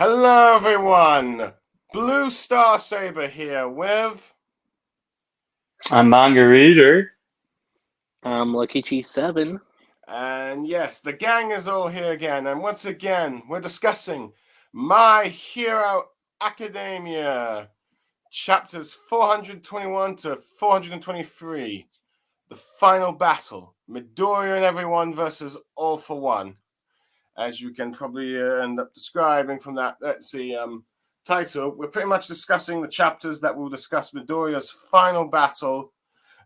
Hello, everyone. Blue Star Saber here with. I'm Mangareader. Luckychi7. And yes, the gang is all here again. And once again, we're discussing My Hero Academia, chapters 421 to 423. The final battle Midoriya and everyone versus All for One. As you can probably end up describing from that, title, we're pretty much discussing the chapters that will discuss Midoriya's final battle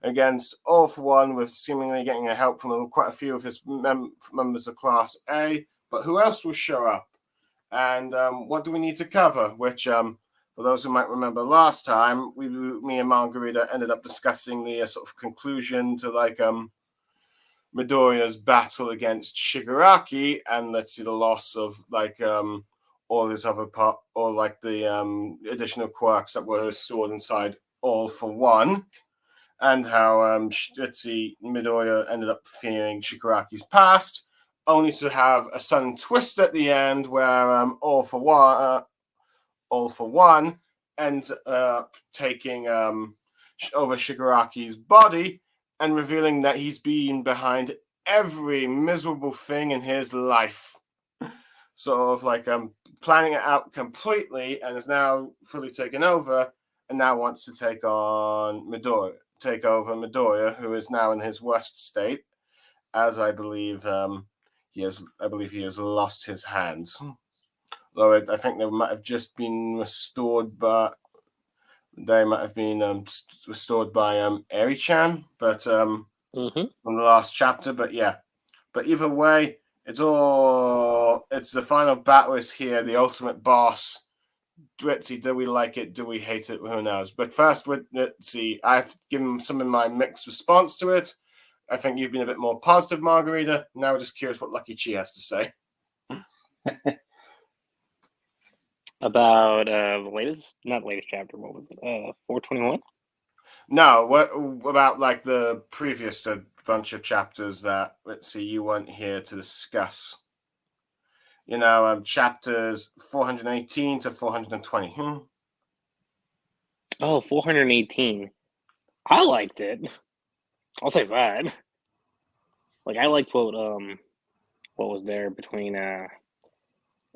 against All for One, with seemingly getting a help from quite a few of his members of Class A. But who else will show up? And what do we need to cover? Which, for those who might remember last time, me and Margarita ended up discussing the sort of conclusion to Midoriya's battle against Shigaraki, and let's see the loss of all his other part, or the additional quirks that were stored inside All for One, and how Midoriya ended up fearing Shigaraki's past, only to have a sudden twist at the end where All for One ends up taking over Shigaraki's body and revealing that he's been behind every miserable thing in his life. Sort of planning it out completely, and is now fully taken over, and now wants to take over Midoriya, who is now in his worst state, as I believe he has lost his hands. Though I think they might have just been restored, but they might have been restored by Eri-chan, but from the last chapter. But yeah, but either way, it's the final battle is here, the ultimate boss. Let's see, do we like it? Do we hate it? Who knows? But first, let's see. I've given some of my mixed response to it. I think you've been a bit more positive, Margarita. Now we're just curious what Luckychi has to say. About not latest chapter, what was it? 421? No, what about the previous bunch of chapters that, let's see, you weren't here to discuss? Chapters 418 to 420. Oh, 418. I liked it. I'll say that. I liked what was there between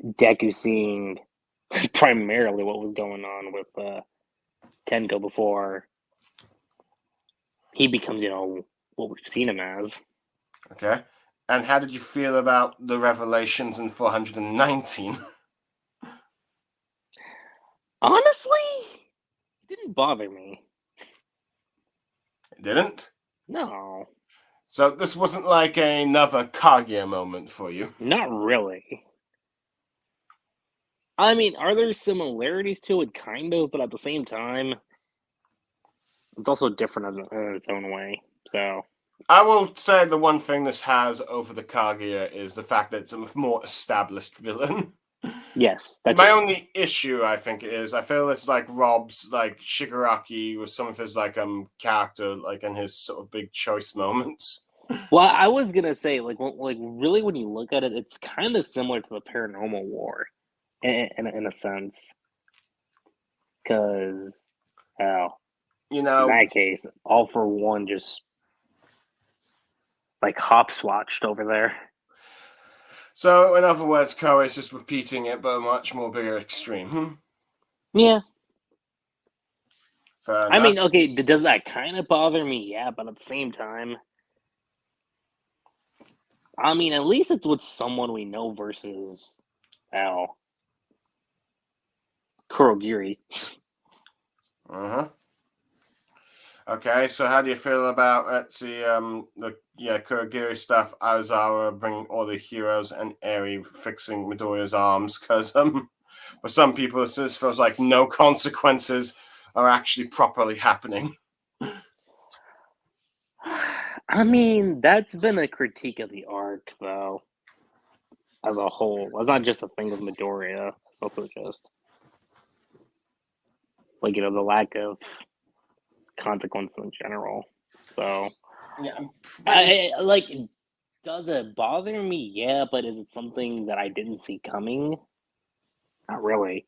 Deku seeing primarily what was going on with Tenko before he becomes, what we've seen him as. Okay. And how did you feel about the revelations in 419? Honestly, it didn't bother me. It didn't? No. So this wasn't like another Kaguya moment for you? Not really. I mean, are there similarities to it? Kind of, but at the same time, it's also different in its own way. So I will say the one thing this has over the Kaguya is the fact that it's a more established villain. Yes, My only issue, I think, is I feel it's robs Shigaraki with some of his character in his sort of big choice moments. Well, I was gonna say really when you look at it, it's kind of similar to the Paranormal War, in a sense, because in that case, All for One just hopswatched over there. So, in other words, Koei is just repeating it, but a much more bigger extreme. Yeah. Fair enough. I mean, okay, does that kind of bother me? Yeah, but at the same time, I mean, at least it's with someone we know versus Kurogiri. Okay, so how do you feel about, let's see, the Kurogiri stuff, Aizawa bringing all the heroes and Eri fixing Midoriya's arms? Because for some people, this feels like no consequences are actually properly happening. I mean, that's been a critique of the arc, though, as a whole. It's not just a thing with Midoriya. It's also just the lack of consequence in general. So, yeah, does it bother me? Yeah, but is it something that I didn't see coming? Not really.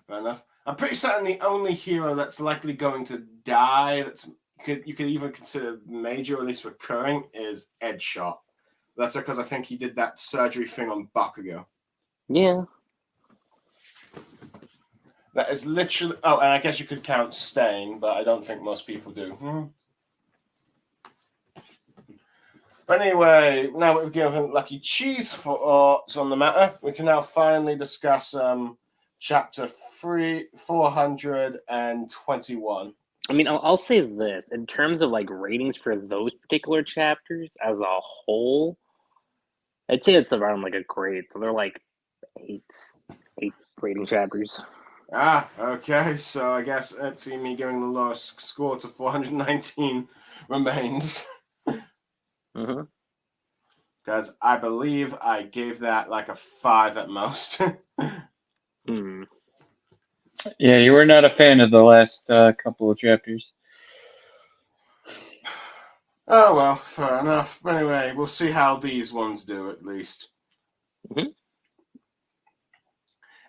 Fair enough. I'm pretty certain the only hero that's likely going to die you could even consider major or at least recurring is Edshot. That's because I think he did that surgery thing on Bakugo. Yeah. That is literally. Oh, and I guess you could count Stain, but I don't think most people do. But anyway, now that we've given Lucky Cheese thoughts on the matter, we can now finally discuss chapter 421. I mean, I'll say this in terms of like ratings for those particular chapters as a whole. I'd say it's around like a grade, so they're like eight rating chapters. Okay. So I guess let's see me giving the lowest score to 419 remains. Mm-hmm. Because I believe I gave that like a 5 at most. Yeah, you were not a fan of the last couple of chapters. Oh, well, fair enough. But anyway, we'll see how these ones do at least. Mm-hmm.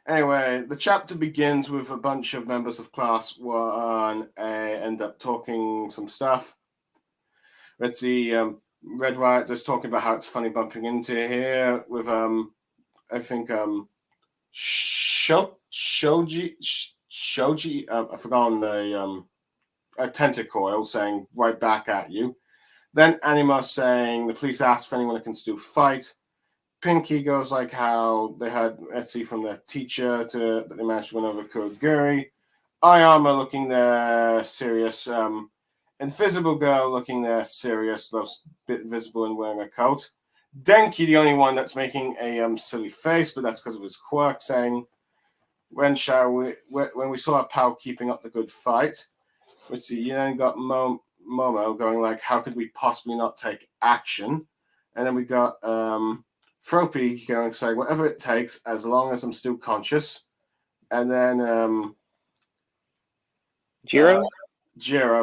Anyway, the chapter begins with a bunch of members of Class 1A end up talking some stuff. Let's see, Red Riot just talking about how it's funny bumping into here with, I think, Shoji, I've forgotten the Tentacoil saying right back at you. Then Anima saying the police asked if anyone can still fight. Pinky goes like how they had Etsy from their teacher that they managed to win over Kuroguri. Ayama looking there serious. Invisible Girl looking there serious, though a bit visible and wearing a coat. Denki, the only one that's making a silly face, but that's because of his quirk, saying, when we saw our pal keeping up the good fight, which you then got Momo going like, how could we possibly not take action? And then we got Froppy going saying, whatever it takes, as long as I'm still conscious. And then Jiro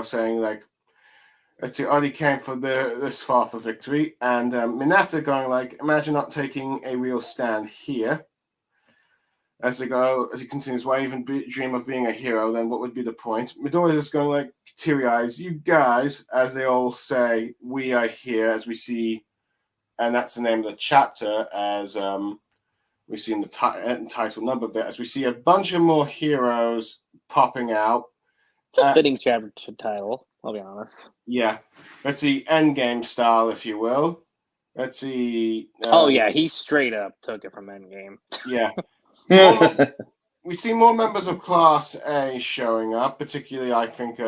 saying like, let's see, Odi came for this far for victory. And Minata going like, imagine not taking a real stand here. As he continues, why even dream of being a hero? Then what would be the point? Midoriya is going like teary eyes. You guys, as they all say, we are here, as we see, and that's the name of the chapter. As we see in the title number bit, as we see a bunch of more heroes popping out. It's a fitting chapter title. I'll be honest. Yeah, let's see, Endgame style, if you will. Let's see. Oh yeah, he straight up took it from Endgame. Yeah. We see more members of Class A showing up, particularly, I think,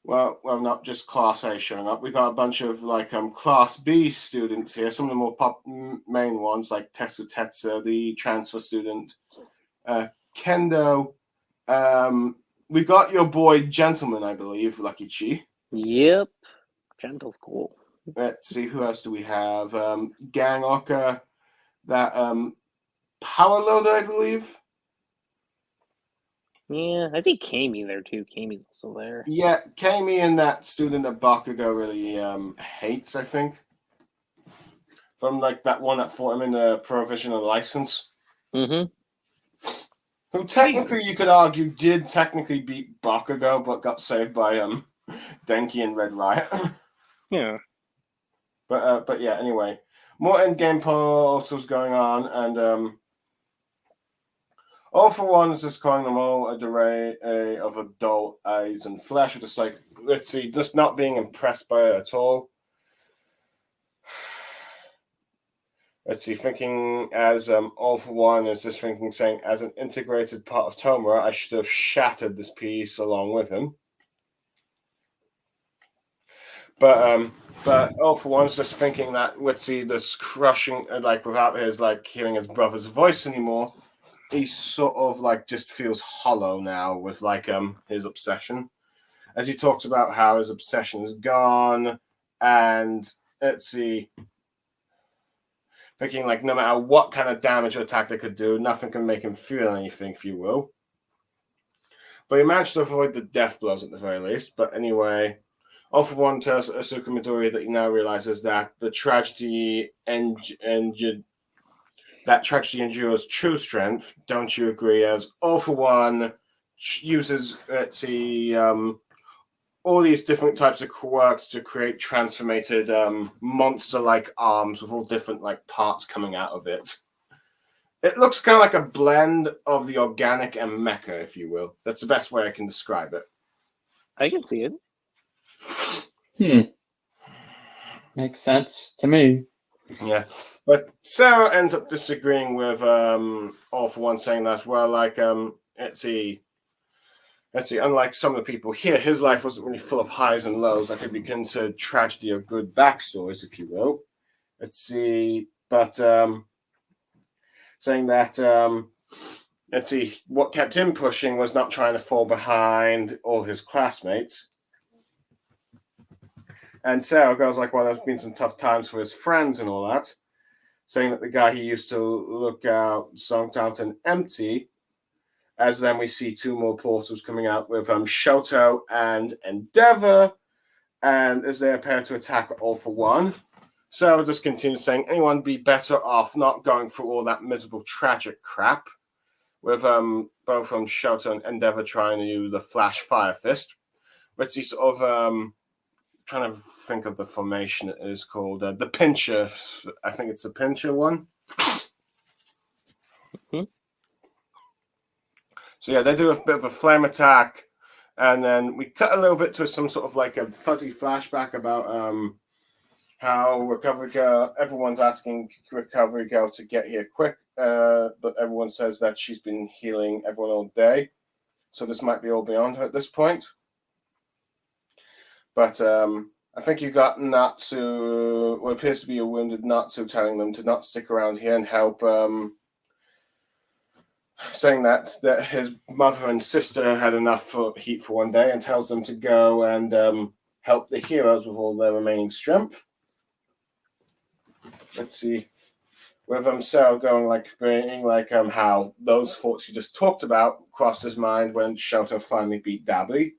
well, not just Class A showing up. We got a bunch of, like, Class B students here, some of the more main ones, like Tetsu Tetsu, the transfer student, Kendo. We got your boy Gentleman, I believe, Luckychi. Yep. Gentle's cool. Let's see, who else do we have? Gang Oka, that, Power Loader, I believe. Yeah, I think Kami there too. Kami's also there. Yeah, Kami and that student that Bakugo really hates, I think. From like that one that fought him in the provisional license. Mm-hmm. Who technically you could argue did technically beat Bakugo, but got saved by Denki and Red Riot. Yeah. But yeah, anyway. More endgame portals going on, and All For One is just calling them all a array of adult eyes and flesh, just like, let's see, just not being impressed by it at all. Let's see, thinking as All For One is just thinking, saying, as an integrated part of Tomura, I should have shattered this piece along with him. But All For One is just thinking that, let's see, this crushing, like, without his, like, hearing his brother's voice anymore, he sort of like just feels hollow now with like his obsession, as he talks about how his obsession is gone, and let's see, thinking like no matter what kind of damage or attack they could do, nothing can make him feel anything, if you will. But he managed to avoid the death blows at the very least. But anyway, All For One tells Asuka Midoriya that he now realizes that the tragedy engendered that tragedy endures true strength. Don't you agree? As All For One uses, let's see, all these different types of quirks to create transformated monster-like arms with all different like parts coming out of it. It looks kind of like a blend of the organic and mecha, if you will. That's the best way I can describe it. I can see it. Makes sense to me. Yeah. But Sarah ends up disagreeing with All For One, saying that, well, like, let's see, unlike some of the people here, his life wasn't really full of highs and lows that could be considered tragedy or good backstories, if you will. Let's see, but saying that, let's see, what kept him pushing was not trying to fall behind all his classmates. And Sarah goes like, well, there's been some tough times for his friends and all that, saying that the guy he used to look out, zonked out and empty, as then we see two more portals coming out with Shoto and Endeavor, and as they appear to attack All For One. Sarah just continues saying, anyone be better off not going through all that miserable, tragic crap, with both Shoto and Endeavor trying to use the Flash Fire Fist, which is sort of trying to think of the formation it is called. The Pincher. I think it's the Pincher one. Mm-hmm. So yeah, they do a bit of a flame attack, and then we cut a little bit to some sort of like a fuzzy flashback about how Recovery Girl, everyone's asking Recovery Girl to get here quick, but everyone says that she's been healing everyone all day. So this might be all beyond her at this point. But I think you got Natsu, what appears to be a wounded Natsu, telling them to not stick around here and help, saying that his mother and sister had enough heat for one day, and tells them to go and help the heroes with all their remaining strength. Let's see. With Sarah going like, bringing like how those thoughts you just talked about crossed his mind when Shoto finally beat Dabi.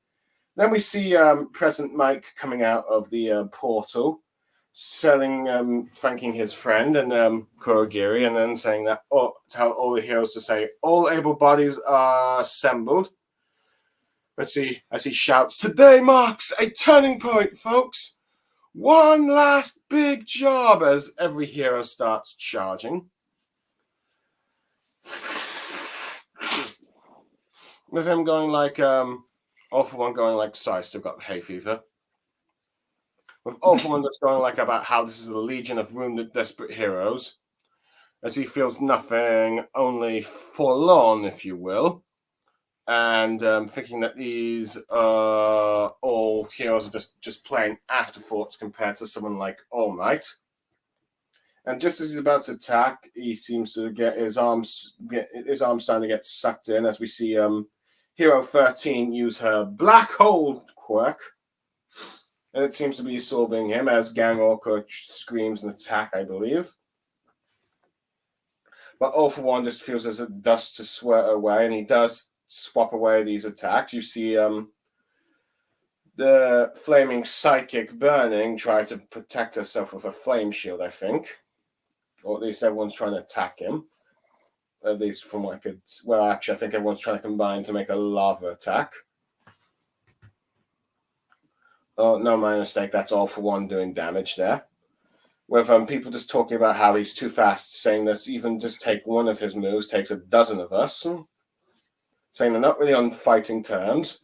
Then we see Present Mike coming out of the portal, thanking his friend and Kurogiri, and then saying that, tell all the heroes to say, all able bodies are assembled. Let's see, as he shouts, today marks a turning point, folks. One last big job, as every hero starts charging. With him going like, All For One going like, sorry, still got hay fever. With All For One just going like about how this is a legion of wounded, desperate heroes, as he feels nothing, only forlorn, if you will, and thinking that these all heroes are just plain afterthoughts compared to someone like All Might. And just as he's about to attack, he seems to get his arms starting to get sucked in, as we see Hero 13 use her black hole quirk, and it seems to be absorbing him as Gang Orca screams an attack, I believe. But All For One just feels as it dust to sweat away, and he does swap away these attacks. You see the flaming psychic Burning try to protect herself with a flame shield, I think. Or at least everyone's trying to attack him. At least from what I could... Well, actually, I think everyone's trying to combine to make a lava attack. Oh, no, my mistake. That's All For One doing damage there. With people just talking about how he's too fast, saying that even just take one of his moves takes a dozen of us. Saying they're not really on fighting terms.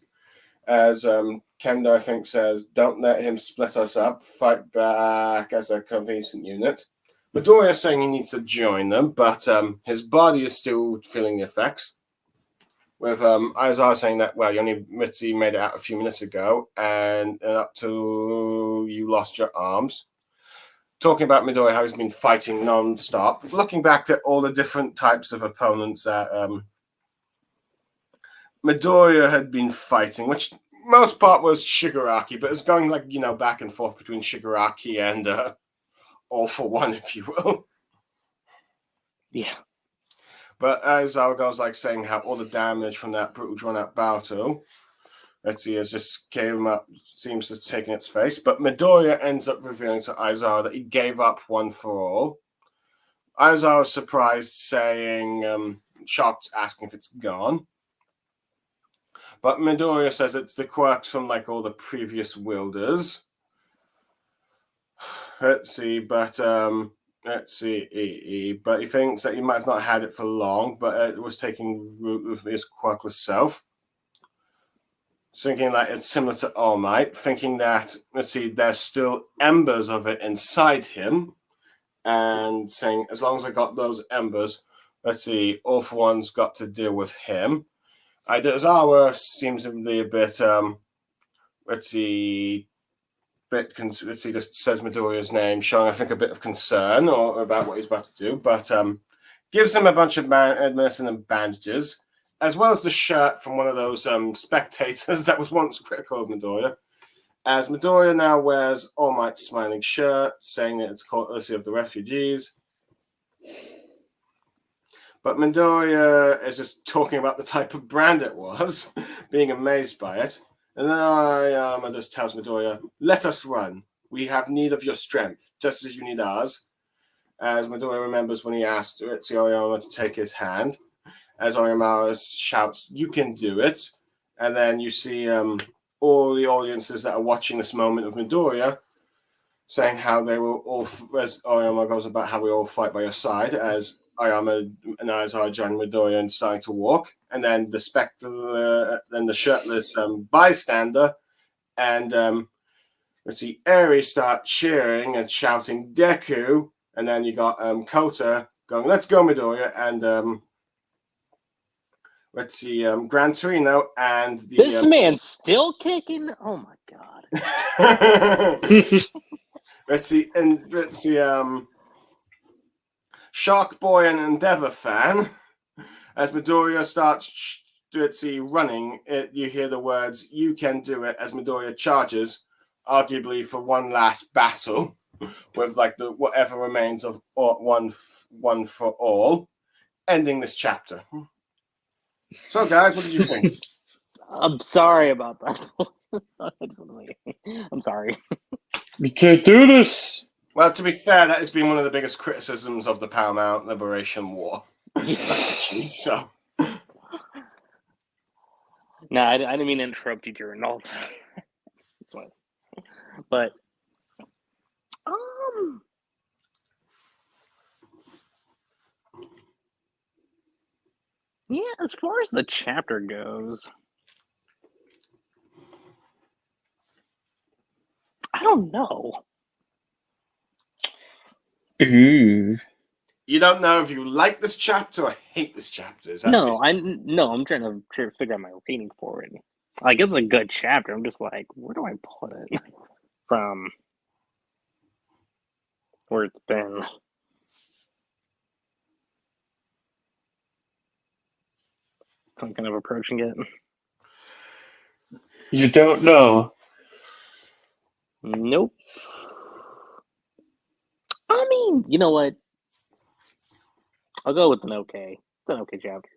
As Kendo, I think, says, don't let him split us up. Fight back as a cohesive unit. Midoriya saying he needs to join them, but his body is still feeling the effects. With Aizawa saying that, well, Mitzi made it out a few minutes ago, and up to you lost your arms. Talking about Midoriya, how he's been fighting non-stop. Looking back at all the different types of opponents that Midoriya had been fighting, which most part was Shigaraki, but it's going like, back and forth between Shigaraki and All For One, if you will. Yeah. But Aizawa goes like saying how all the damage from that brutal drawn-out battle, let's see, has just came up, seems to have taken its face. But Midoriya ends up revealing to Aizawa that he gave up one for all. Aizawa was surprised, saying, shocked, asking if it's gone. But Midoriya says it's the quirks from like all the previous wielders. Let's see, but he thinks that he might have not had it for long, but it was taking root with his quirkless self. Thinking that it's similar to All Might, thinking that, there's still embers of it inside him, and saying, as long as I got those embers, All For One's got to deal with him. Aizawa seems to be a bit, he just says Midoriya's name, showing, I think, a bit of concern about what he's about to do, but gives him a bunch of medicine and bandages, as well as the shirt from one of those spectators that was once critical of Midoriya. As Midoriya now wears All Might's smiling shirt, saying that it's courtesy of the refugees. But Midoriya is just talking about the type of brand it was, being amazed by it. And then Ayama just tells Midoriya, let us run. We have need of your strength, just as you need ours. As Midoriya remembers when he asked Ayama to take his hand. As Ayama shouts, you can do it. And then you see all the audiences that are watching this moment of Midoriya saying how they will all, as Ayama goes about how we all fight by your side, as Ayama and Aizawa join Midoriya and starting to walk, and then the then the shirtless bystander, and Eri start cheering and shouting Deku, and then you got Kota going, let's go Midoriya, and Gran Torino and the this man's still kicking. Oh my god. Shark Boy and Endeavor fan. As Midoriya starts running, you hear the words, you can do it, as Midoriya charges, arguably for one last battle, with like the whatever remains of one for all, ending this chapter. So guys, what did you think? I'm sorry about that. I'm sorry. We can't do this. Well, to be fair, that has been one of the biggest criticisms of the Paramount Liberation War. So, no, I didn't mean to interrupt you during all that. But, yeah, as far as the chapter goes, I don't know. Ooh. You don't know if you like this chapter or hate this chapter. Is that I'm trying to figure out my rating for it. Like, it's a good chapter. I'm just like, where do I put it from where it's been? Some kind of approaching it. You don't know. Nope. I mean, you know what? I'll go with an okay. It's an okay chapter.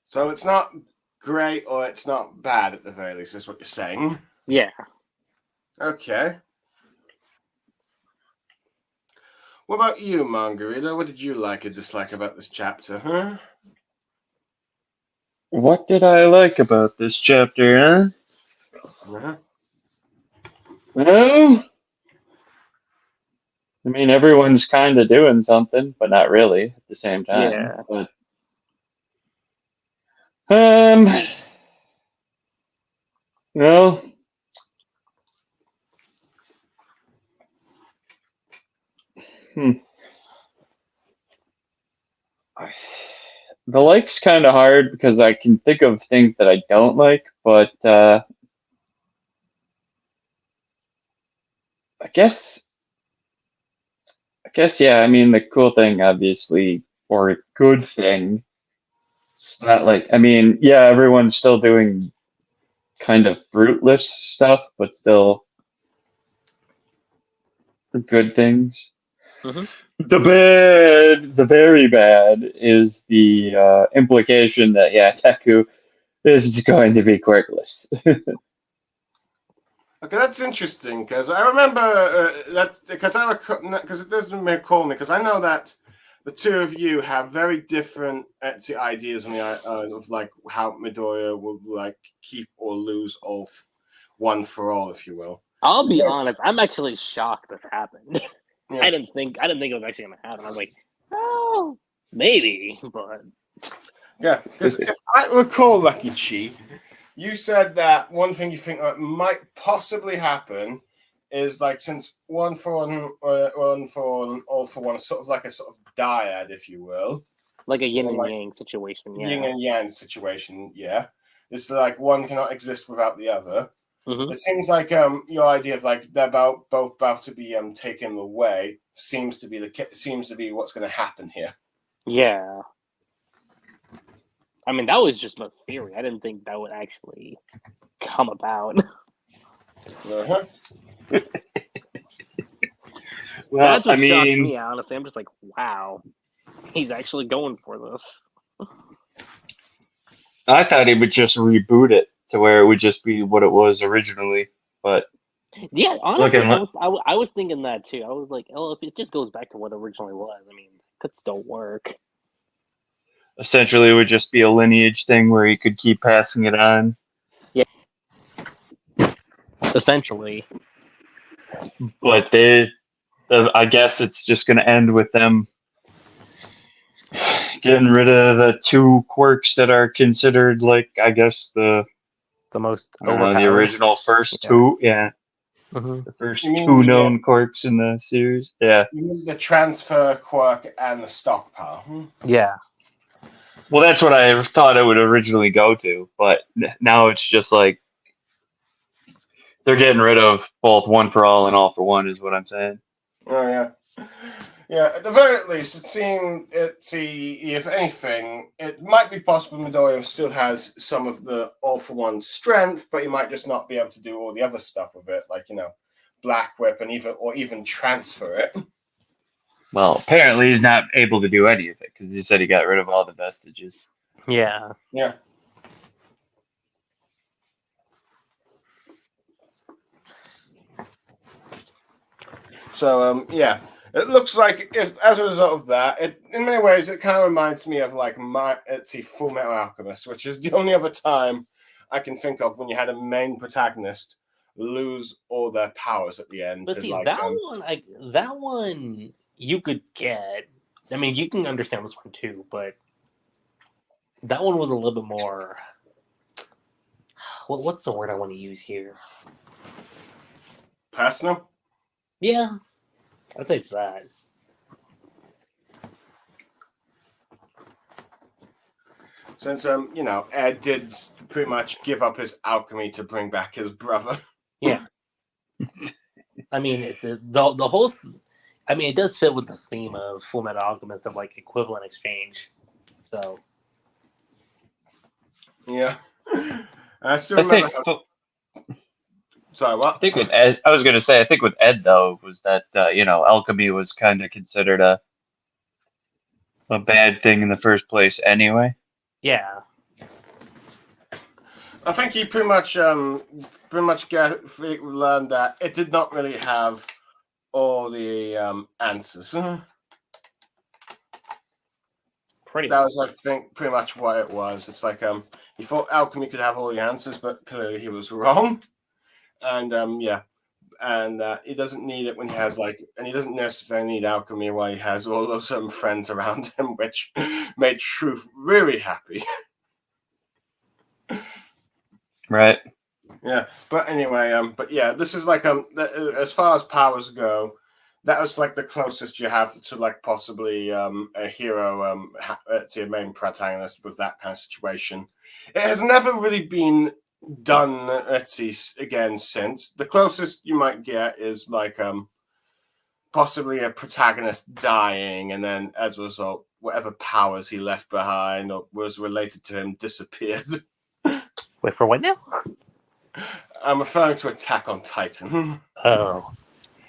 So it's not great or it's not bad at the very least, is what you're saying. Yeah. Okay. What about you, Mangareader? What did you like or dislike about this chapter, huh? What did I like about this chapter, huh? Uh-huh. Well, I mean, everyone's kind of doing something, but not really at the same time. Yeah. But, well, the like's kind of hard because I can think of things that I don't like, but I guess, yeah. I mean, the cool thing, obviously, or a good thing, it's not like, I mean, yeah, everyone's still doing kind of fruitless stuff, but still good things. Mm-hmm. The very bad is the implication that Deku is going to be quirkless. Okay, that's interesting because I remember that because it doesn't recall me because I know that the two of you have very different ideas on the of like how Midoriya will like keep or lose all one for all, if you will. I'll be honest. I'm actually shocked this happened. Yeah. I didn't think it was actually gonna happen. I was like, oh, maybe, but Yeah, because if I recall, Luckychi, you said that one thing you think might possibly happen is like since one for one, one for one, all for one, sort of like a sort of dyad, if you will, like a yin or and like yang situation. Yeah. yin and yang situation. Yeah, it's like one cannot exist without the other. Mm-hmm. It seems like your idea of like they're both about to be taken away seems to be what's going to happen here. Yeah. I mean, that was just a theory. I didn't think that would actually come about. Uh-huh. Well, That's what I shocks mean, me, honestly. I'm just like, wow, he's actually going for this. I thought he would just reboot it to where it would just be what it was originally. But Yeah, honestly, looking, I was thinking that too. I was like, oh, if it just goes back to what it originally was, I mean, it could still work. essentially, it would just be a lineage thing where he could keep passing it on. Yeah, essentially. But I guess it's just going to end with them getting rid of the two quirks that are considered, like, I guess the most the original first two. Yeah, Mm-hmm. the first You mean two known quirks in the series. Yeah. You mean the transfer quirk and the stockpile? Yeah. Well, that's what I thought it would originally go to, but now it's just like they're getting rid of both one for all and all for one, is what I'm saying. Oh yeah, yeah. At the very least, if anything, it might be possible Midoriya still has some of the all for one strength, but he might just not be able to do all the other stuff with it, like Black Whip and even transfer it. Well, apparently he's not able to do any of it because he said he got rid of all the vestiges. Yeah. Yeah. So yeah, it looks like as a result of that, in many ways it kind of reminds me of like Full Metal Alchemist, which is the only other time I can think of when you had a main protagonist lose all their powers at the end. But see, that one you could get. I mean, you can understand this one too, but that one was a little bit more. What's the word I want to use here? Personal? Yeah, I'd say it's that. Since Ed did pretty much give up his alchemy to bring back his brother. Yeah. I mean, it's the whole. I mean, it does fit with the theme of Full Metal Alchemist of like equivalent exchange. So. Yeah. I still remember. Sorry, what? I think with Ed, I was going to say, I think with Ed though was that alchemy was kind of considered a bad thing in the first place anyway. Yeah. I think he pretty much learned that it did not really have all the answers. Pretty that much. was, I think, pretty much what it was. It's like he thought alchemy could have all the answers, but clearly he was wrong. And he doesn't need it when he has and he doesn't necessarily need alchemy while he has all those friends around him, which made Truth really happy. Right. Yeah, but anyway, but yeah, this is like as far as powers go, that was like the closest you have to like possibly a hero to your main protagonist with that kind of situation. It has never really been done again since. The closest you might get is like possibly a protagonist dying, and then as a result, whatever powers he left behind or was related to him disappeared. Wait, for what now? I'm referring to Attack on Titan. Oh.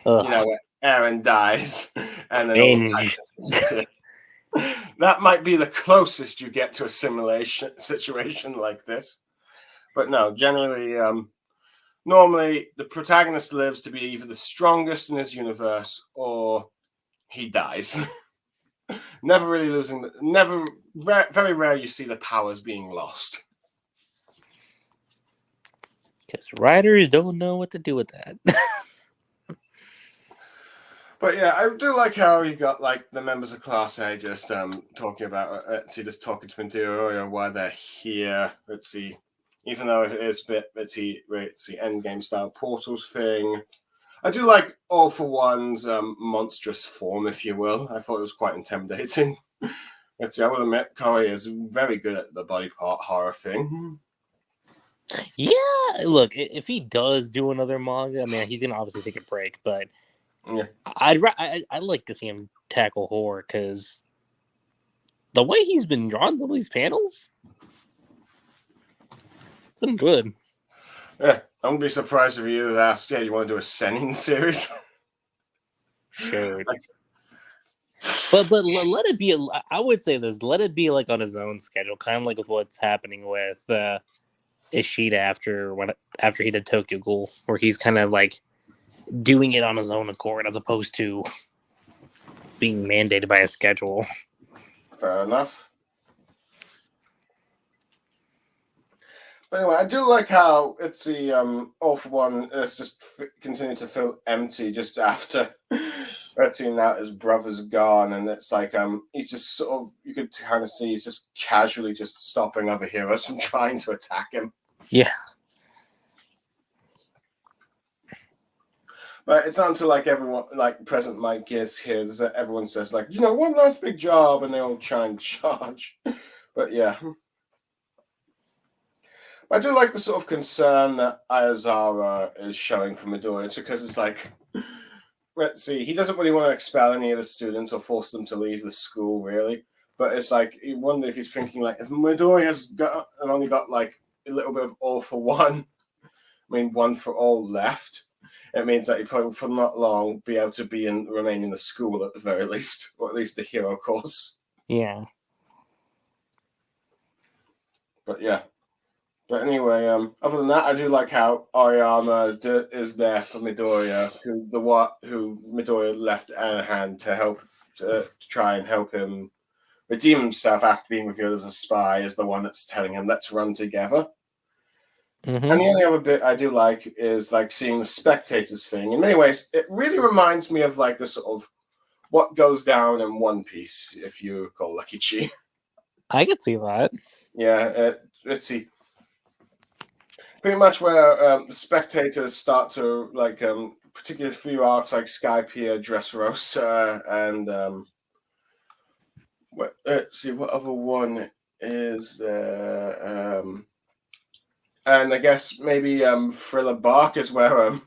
Ugh. Where Eren dies and then all the Titans disappear. That might be the closest you get to a simulation situation like this. But no, generally, normally the protagonist lives to be either the strongest in his universe or he dies. Never really losing. Very rare you see the powers being lost. Because writers don't know what to do with that. But yeah, I do like how you got like the members of Class A just talking about just talking to Midoriya why they're here. Let's see, even though it is a bit let's see endgame style portals thing. I do like All for One's monstrous form, if you will. I thought it was quite intimidating. Let's see, I will admit Koei is very good at the body part horror thing. Yeah, look, if he does do another manga, I mean, he's gonna obviously take a break, but Yeah. I'd like to see him tackle horror because the way he's been drawn some of these panels, it's been good. Yeah, I wouldn't be surprised if you asked, yeah, you want to do a Senin series? Sure. Like, but let it be. I would say this. Let it be like on his own schedule, kind of like with what's happening with Ishida after he did Tokyo Ghoul, where he's kind of like doing it on his own accord as opposed to being mandated by a schedule. fair enough. But anyway, I do like how it's the All for One is just continue to feel empty just after seeing that his brother's gone, and it's like he's just sort of you could kind of see he's just casually just stopping other heroes from trying to attack him. Yeah. But it's not until like everyone, like President Mike is here, that everyone says like, one last big job, and they all try and charge. But yeah. I do like the sort of concern that Ayazawa is showing for Midoriya, because it's like, let's see, he doesn't really want to expel any of the students or force them to leave the school, really. But it's like, you wonder if he's thinking, like, if Midoriya's only got, like, a little bit of All for One, one for all left, it means that he probably, for not long, be able to remain in the school at the very least, or at least the hero course. Yeah. But yeah. But anyway, other than that, I do like how Aoyama is there for Midoriya, who Midoriya left in a hand to help to try and help him redeem himself after being revealed as a spy, is the one that's telling him, let's run together. Mm-hmm. And the only other bit I do like is like seeing the spectators thing. In many ways, it really reminds me of like the sort of what goes down in One Piece, if you recall Luckychi. I could see that. Yeah, let's see. Pretty much where the spectators start to like particularly few arcs like Skypiea, Dressrosa, and let's see what other one is there. And I guess maybe Thriller Bark is where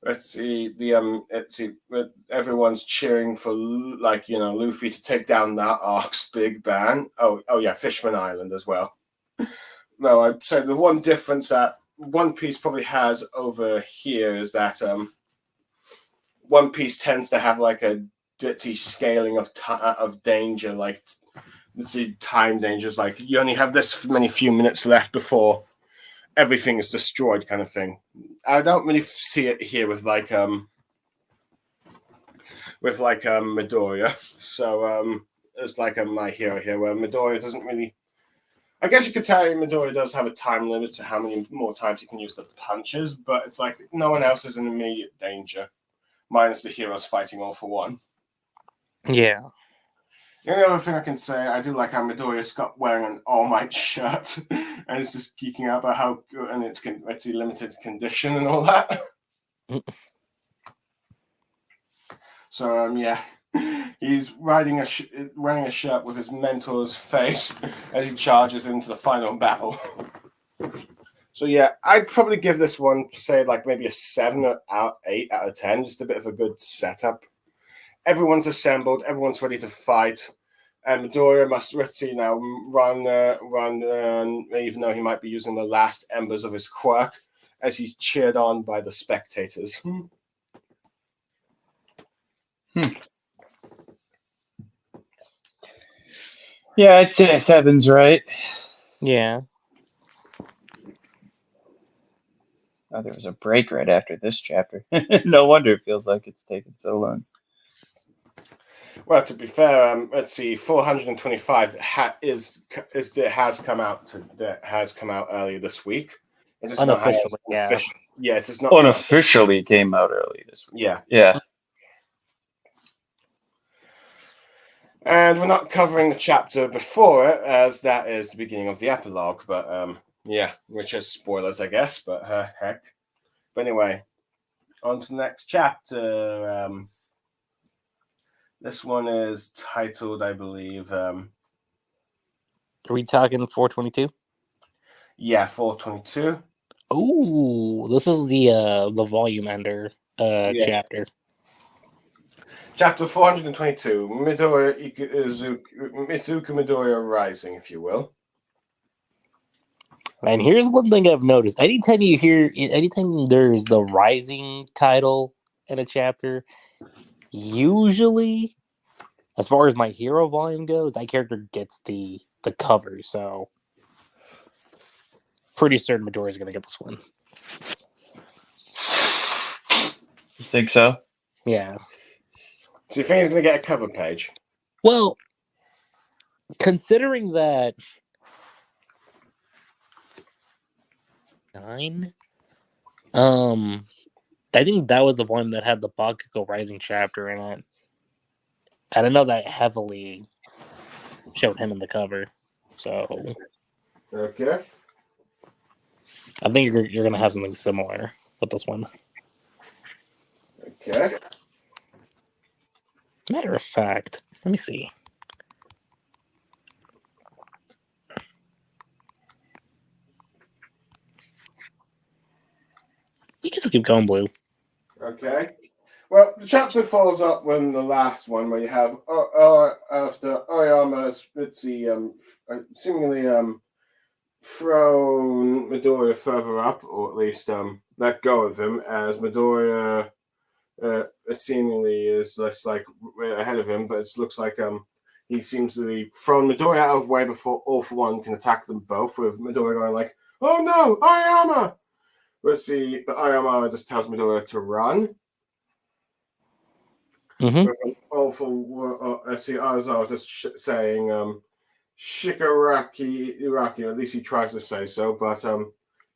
let's see everyone's cheering for Luffy to take down that arc's big band. Oh yeah, Fishman Island as well. No, I'd say the one difference that One Piece probably has over here is that One Piece tends to have like a ditzy scaling of danger, like let's see, time dangers. Like you only have this many few minutes left before everything is destroyed, kind of thing. I don't really see it here with Midoriya. So it's like My Hero here, where Midoriya doesn't really. I guess you could say Midoriya does have a time limit to how many more times he can use the punches, but it's like no one else is in immediate danger, minus the heroes fighting All for One. Yeah. The only other thing I can say, I do like how Midoriya's got wearing an All Might shirt, and it's just geeking out about how good, and it's a limited condition and all that. So yeah. He's wearing a shirt with his mentor's face as he charges into the final battle. So yeah, I'd probably give this one, say, like maybe a 7 or 8 out of 10. Just a bit of a good setup. Everyone's assembled. Everyone's ready to fight. And Midoriya must, let's see now, run, even though he might be using the last embers of his quirk, as he's cheered on by the spectators. Yeah, I'd say a 7's right. Yeah. Oh, there was a break right after this chapter. No wonder it feels like it's taken so long. Well, to be fair, let's see, 425 has come out earlier this week. It just not has Unofficially, yeah. Yeah, it's just not Unofficially came out early this week. Yeah. Yeah. And we're not covering the chapter before it, as that is the beginning of the epilogue. But yeah, which is spoilers, I guess. But heck. But anyway, on to the next chapter. This one is titled, I believe. Are we talking 422? Yeah, 422. Ooh, this is the volume ender chapter. Chapter 422, Mizuka Midoriya Rising, if you will. And here's one thing I've noticed. Anytime there's the Rising title in a chapter, usually, as far as my hero volume goes, that character gets the cover, so pretty certain Midoriya's going to get this one. You think so? Yeah. So you think he's going to get a cover page? Well, considering that 9, I think that was the volume that had the Bakugo Rising chapter in it. And I know that heavily showed him in the cover. So Okay. I think you're going to have something similar with this one. Okay. Matter of fact, let me see. You can still keep going, Blue. Okay. Well, the chapter follows up when the last one, where you have after Oyama's seemingly thrown Midoriya further up, or at least let go of him, as Midoriya seemingly is just like ahead of him, but it looks like he seems to be thrown Midoriya out of the way before All For One can attack them both, with Midoriya going like, "Oh no, Oyama!" Let's see, but Oyama just tells Midoriya to run. All For let's see, Aizawa was just saying Shigaraki, or at least he tries to say so, but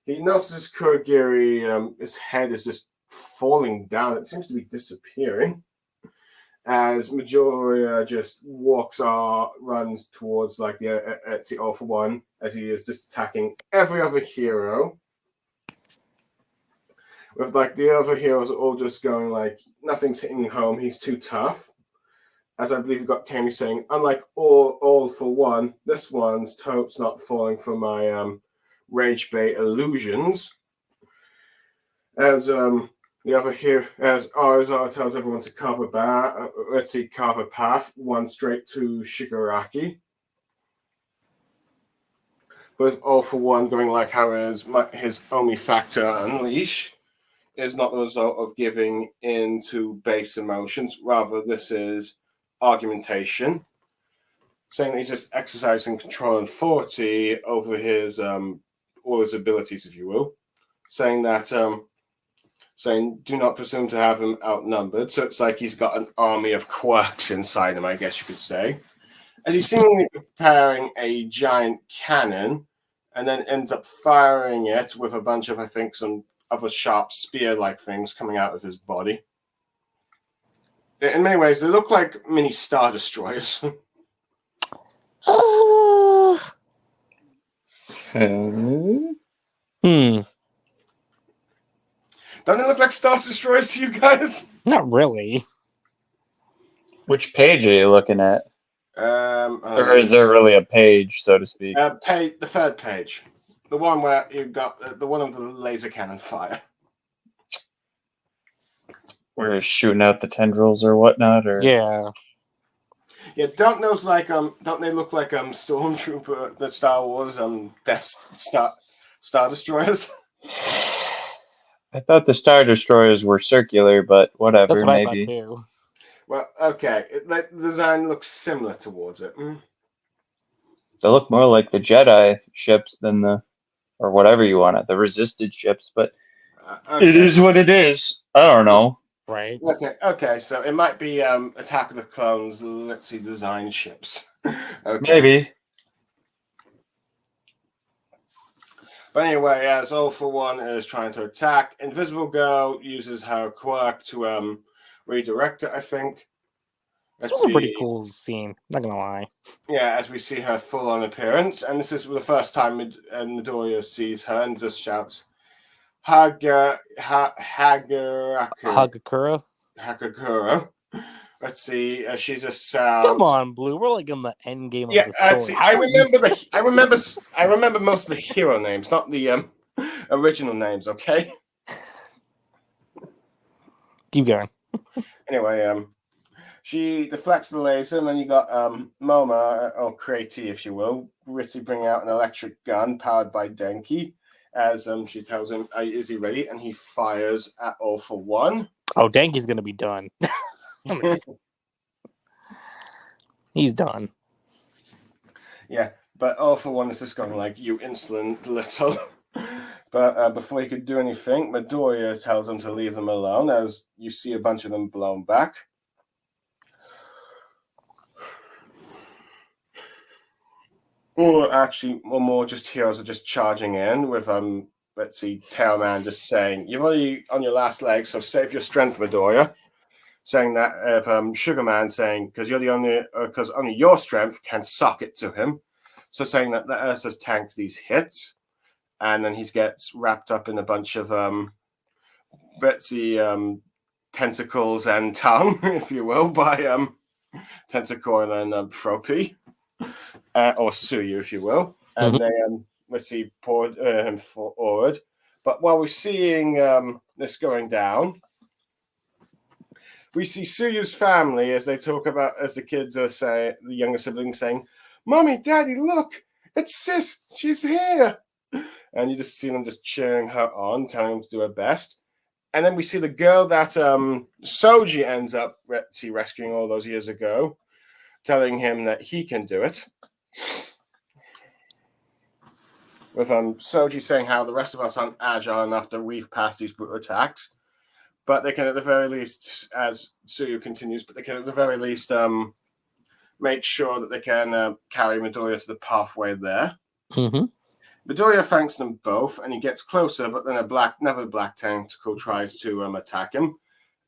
he notices Kurogiri, his head is just falling down. It seems to be disappearing. As Midoriya just runs towards like the All For One, as he is just attacking every other hero. With like the other heroes all just going like, nothing's hitting home, he's too tough. As I believe you got Kami saying, unlike all For One, this one's totes not falling for my rage bait illusions. As the other here, as Aizawa tells everyone to carve a path, one straight to Shigaraki. With All For One going like how his Omi factor unleash is not the result of giving in to base emotions. Rather, this is argumentation, saying that he's just exercising control and authority over his all his abilities, if you will. Saying that saying do not presume to have him outnumbered. So it's like he's got an army of quirks inside him, I guess you could say. As he's seemingly preparing a giant cannon, and then ends up firing it with a bunch of, I think, some other sharp spear-like things coming out of his body. In many ways, they look like mini Star Destroyers. Don't they look like Star Destroyers to you guys? Not really. Which page are you looking at? Or is there really a page, so to speak? The third page. The one where you got the one of the laser cannon fire. Where it's shooting out the tendrils or whatnot, or Yeah. Yeah, don't they look like Stormtrooper, the Star Wars Star Destroyers? I thought the Star Destroyers were circular, but whatever, That's what maybe. I thought too. Well, okay. The design looks similar towards it. They look more like the Jedi ships than or whatever you want it, the resisted ships, but It is what it is. I don't know. Right. Okay. So it might be Attack of the Clones. Let's see, design ships. Okay. Maybe. But anyway, as All for One is trying to attack, Invisible Girl uses her quirk to redirect it, I think. This was a pretty cool scene, not gonna lie. Yeah, as we see her full-on appearance, and this is the first time Midoriya sees her and just shouts, Hagakura. Hagakura. Let's see, she just Come on, Blue. We're like in the end game of the story. See, I remember most of the hero names, not the original names. Okay. Keep going. Anyway, she deflects the laser, and then you got Moma, or Crazy, if you will, Ritzy bringing out an electric gun powered by Denki. As she tells him, is he ready? And he fires at All for One. Oh, Denki's gonna be done. He's done. Yeah, but All for One is just going like, you insolent little. But before he could do anything, Midoriya tells him to leave them alone, as you see a bunch of them blown back. Or actually, or more just heroes are just charging in with let's see, Tailman just saying, "You're already on your last leg, so save your strength, Midoriya." Saying that of Sugarman saying, because you're the only, because only your strength can sock it to him. So saying that let us has tanked these hits, and then he gets wrapped up in a bunch of Betsy tentacles and tongue, if you will, by Tentacore and Froppy. Or Suyu, if you will, and they let's see, poured him forward. But while we're seeing this going down, we see Suyu's family as they talk about, as the kids are saying, the younger siblings saying, "Mommy, Daddy, look, it's Sis, she's here," and you just see them just cheering her on, telling them to do her best. And then we see the girl that Soji ends up rescuing all those years ago, telling him that he can do it. With Soji saying how the rest of us aren't agile enough to weave past these brutal attacks, but they can at the very least, as Suyu continues, but they can at the very least make sure that they can carry Midoriya to the pathway there. Midoriya thanks them both, and he gets closer, but then another black tentacle tries to attack him.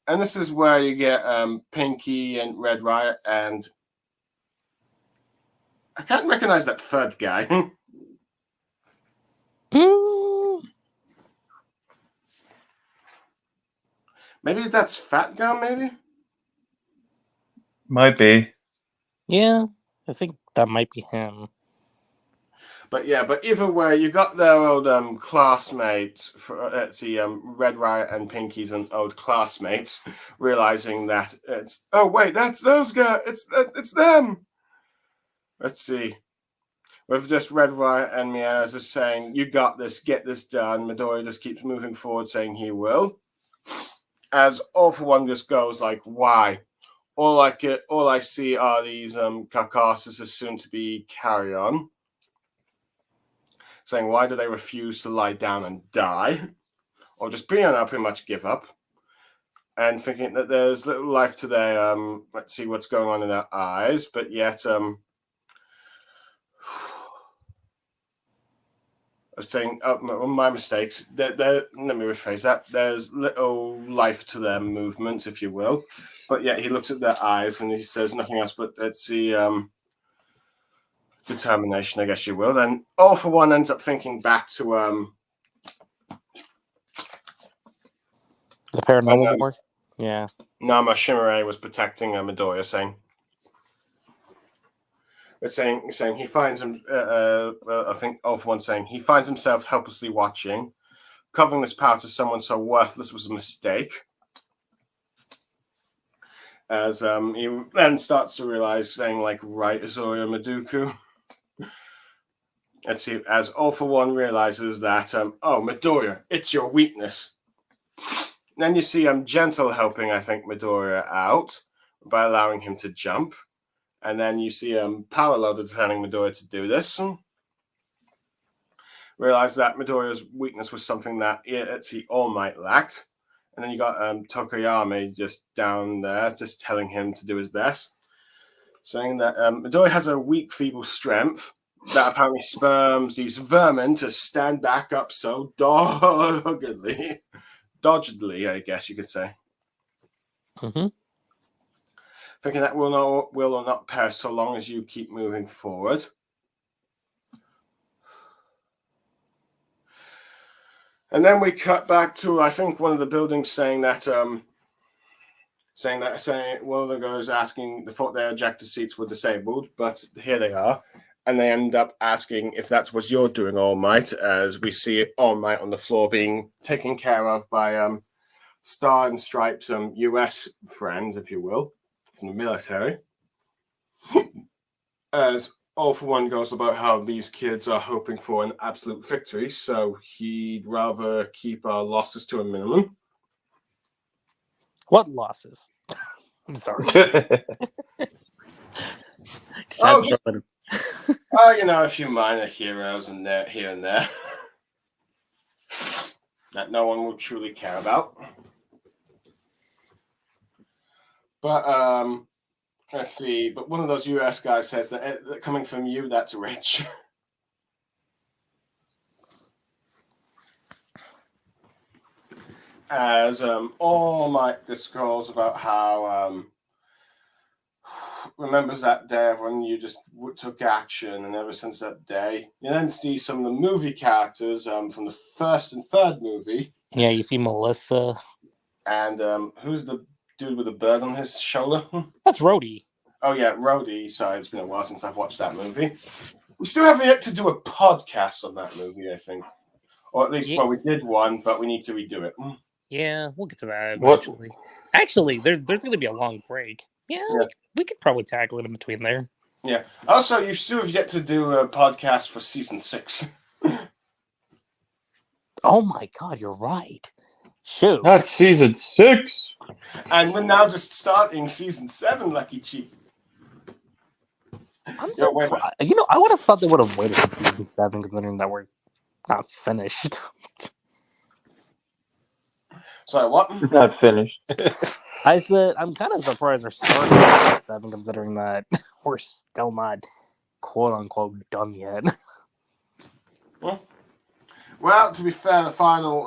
And this is where you get Pinky and Red Riot, and I can't recognize that third guy. Maybe that's Fat Girl, maybe? Might be. Yeah, I think that might be him. But yeah, but either way, you got their old classmates, let's see, Red Riot and Pinky's and old classmates, realizing that it's, oh wait, that's those guys, it's them. Let's see. With just Red Riot and Miaz just saying, "You got this, get this done." Midoriya just keeps moving forward, saying he will. As All for One just goes like, "Why? All I see are these carcasses as soon to be carry on." Saying, "Why do they refuse to lie down and die, or just pretty much give up?" And thinking that there's little life to their let's see what's going on in their eyes, but yet I was saying, my mistakes. Let me rephrase that. There's little life to their movements, if you will, but yet he looks at their eyes and he says nothing else but, let's see, determination, I guess you will. Then All for One ends up thinking back to the paranormal board. Yeah. Nama Shimure was protecting Midoriya, saying he finds him. I think All for One saying he finds himself helplessly watching, covering this power to someone so worthless was a mistake. As he then starts to realize, saying like, "Right, Azoriya Maduku." Let's see. As All for One realizes that, oh, Midoriya, it's your weakness. Then you see Gentle helping, I think, Midoriya out by allowing him to jump. And then you see Power Loader telling Midoriya to do this. realized that Midoriya's weakness was something that Itzy All Might lacked. And then you got Tokoyami just down there, just telling him to do his best, saying that Midoriya has a weak, feeble strength that apparently spurns these vermin to stand back up so doggedly, I guess you could say. Mm-hmm. Thinking that will or not perish so long as you keep moving forward. And then we cut back to, I think, one of the buildings saying one of the guys asking, they thought their ejector seats were disabled, but here they are. And they end up asking if that's what you're doing, All Might, as we see All Might on the floor being taken care of by Star and Stripes, US friends, if you will, from the military. As All for One goes about how these kids are hoping for an absolute victory, so he'd rather keep our losses to a minimum. What losses? I'm sorry. A few minor heroes and there, here and there that no one will truly care about. But let's see. But one of those US guys says that coming from you, that's rich. As All Might disclose about how remembers that day when you just took action, and ever since that day, you then see some of the movie characters from the first and third movie. Yeah, you see Melissa. And who's the dude with the bird on his shoulder? That's Rhodey. Oh yeah, Rhodey. Sorry, it's been a while since I've watched that movie. We still haven't yet to do a podcast on that movie, I think. Or at least, well, we did one, but we need to redo it. Yeah, we'll get to that eventually. Actually, there's going to be a long break. Yeah. We could probably tackle it in between there. Yeah. Also, you still have yet to do a podcast for season 6. Oh my God, you're right. Shoot. That's season 6. And we're now just starting season 7, Luckychi. I'm surprised. I would have thought they would have waited for season 7, considering that we're not finished. Sorry, what? Not finished. I said, I'm kind of surprised we're starting season 7, considering that we're still not quote-unquote done yet. Well, to be fair, the final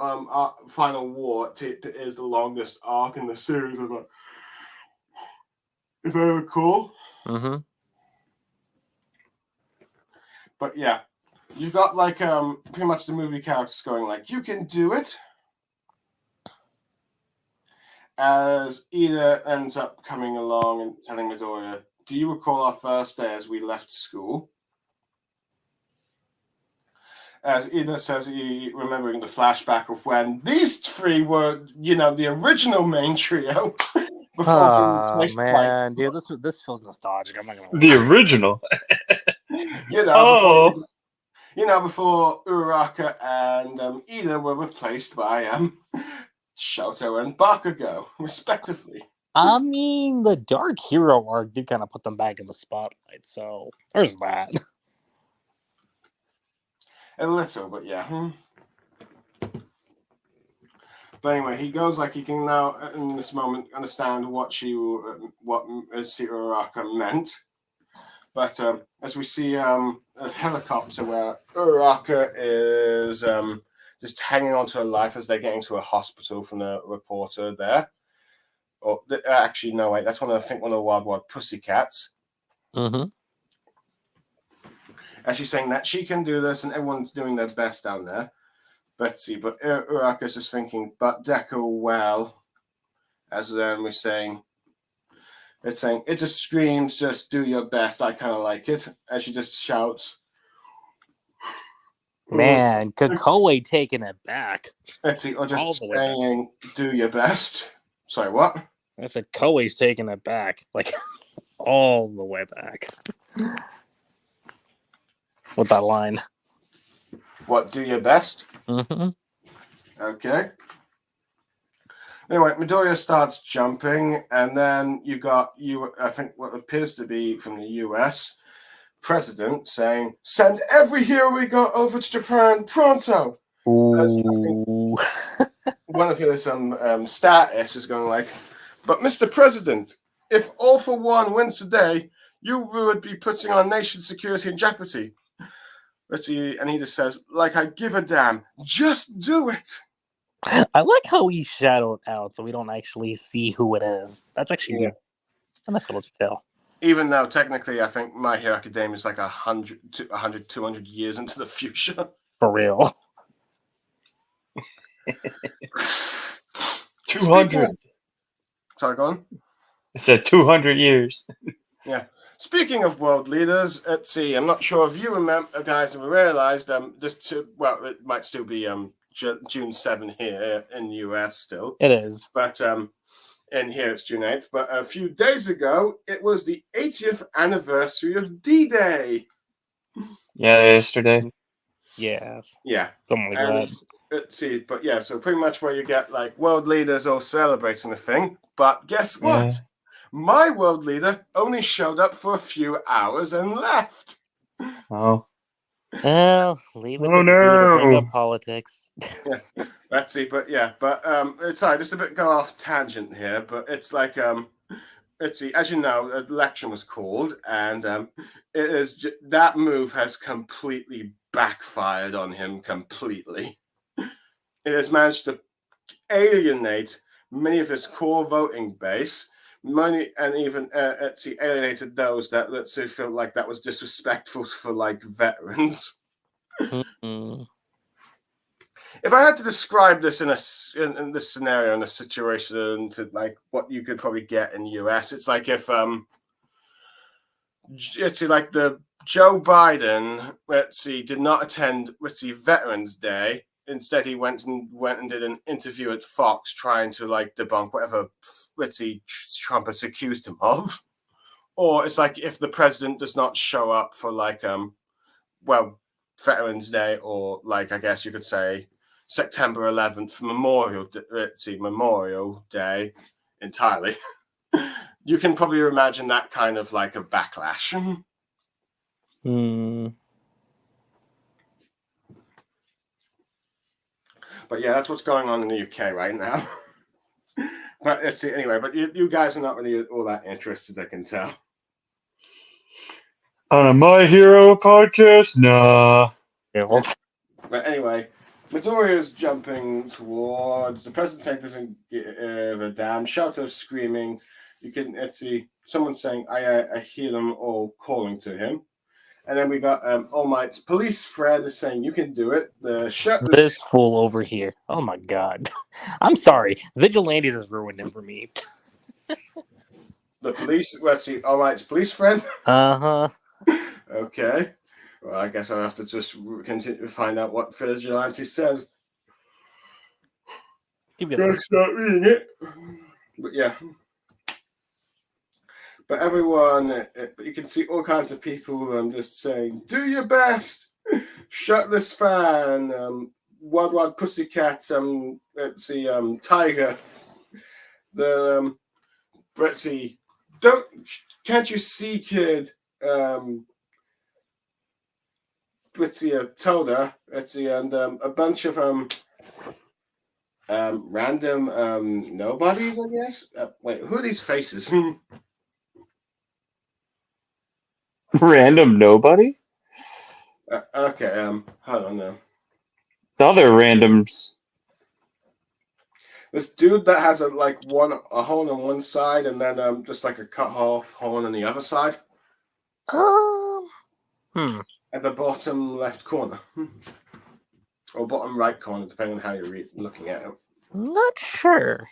war is the longest arc in the series, if I recall. Mm-hmm. But yeah, you've got like pretty much the movie characters going like, "You can do it." As Ida ends up coming along and telling Midoriya, "Do you recall our first day as we left school?" As Ida says, remembering the flashback of when these three were, the original main trio. Man, dude, this feels nostalgic. I'm not gonna lie. The original. Before Uraraka and Ida were replaced by Shoto and Bakugo, respectively. I mean, the Dark Hero arc did kind of put them back in the spotlight, so there's that. A little, but yeah. But anyway, he goes like he can now, in this moment, understand what Uraraka meant. But as we see a helicopter where Uraraka is just hanging on to her life as they're getting to a hospital from the reporter there. Or actually, no, wait, that's one of the Wild Wild Pussycats. Mm-hmm. And she's saying that she can do this and everyone's doing their best down there. But Uraraka's just thinking, but Deku, well, as then we're saying, it just screams, just do your best. I kind of like it. As she just shouts. Man, Kokoe taking it back. Or just saying, do your best. Sorry, what? I said Koei's taking it back. Like, all the way back. With that line. What, do your best? Mm-hmm. Okay. Anyway, Midoriya starts jumping, and then I think what appears to be from the US, president saying, "Send every hero we got over to Japan pronto." As I think Ooh. one of his status is going like, "But Mr. President, if All for One wins today, you would be putting our nation's security in jeopardy." And he just says, "Like I give a damn, just do it." I like how he shadowed out so we don't actually see who it is. That's actually a nice little detail. Even though technically I think My Hero Academia is like 100, 200 years into the future. For real. 200. Sorry, go on. I said 200 years. Yeah. Speaking of world leaders, let's see. I'm not sure if you remember, guys, have realized it might still be June 7 here in the US still. It is. But in here it's June 8th. But a few days ago, it was the 80th anniversary of D-Day. Yeah, yesterday. Yes. Yeah. Something like that. Let's see. But yeah, so pretty much where you get like world leaders all celebrating the thing. But guess what? Yeah. My world leader only showed up for a few hours and left. Oh. Well, leave it Oh, to Drew to bring no. up politics. Yeah, let's see. But sorry, just a bit go off tangent here. But it's like let's see. As you know, an election was called, and it is that move has completely backfired on him completely. It has managed to alienate many of his core voting base, and even alienated those that felt like that was disrespectful for like veterans. Mm-hmm. If I had to describe this in this scenario, in a situation to like what you could probably get in the US, it's like if like the Joe Biden, did not attend Veterans Day. Instead, he went and did an interview at Fox trying to like debunk whatever Trump has accused him of. Or it's like if the president does not show up for like Veterans Day, or like I guess you could say September 11th Memorial Day entirely. You can probably imagine that kind of like a backlash. But yeah, that's what's going on in the UK right now. But let's see. Anyway, but you guys are not really all that interested, I can tell. On a My Hero podcast? Nah. Yeah. But anyway, Midoriya is jumping towards the president. Doesn't give a damn. Shout screaming. You can see someone saying, "I hear them all calling to him." And then we got All Might's police friend is saying, "You can do it." The shirtless. This fool over here. Oh my god. I'm sorry. Vigilantes has ruined him for me. The police. Let's see. All Might's police friend. Uh-huh. Okay. Well, I guess I'll have to just continue to find out what Vigilante says. Gotta start reading it. But yeah. But everyone, you can see all kinds of people just saying, "Do your best." Shirtless fan, Wild Wild Pussycat, let's see, Tiger. The let's see, can't you see, kid? Let's see, Toda. Let's see, and a bunch of random nobodies, I guess. Wait, who are these faces? Random nobody? Okay, hold on now. The other randoms. This dude that has a horn on one side and then just like a cut off horn on the other side. At the bottom left corner. Or bottom right corner, depending on how you're looking at it. Not sure.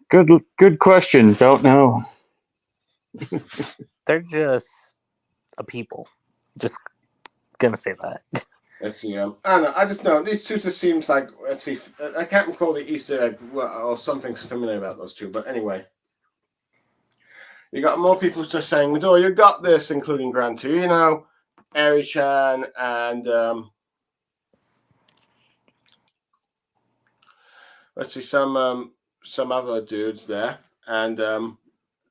Good question. Don't know. They're just a people. Just gonna say that. Let's see. I don't know. I just know these two just seems like. Let's see. I can't recall the Easter egg or something's familiar about those two. But anyway, you got more people just saying, "Midoriya, you got this," including Gran Torino, Eri-chan, and let's see some other dudes there, and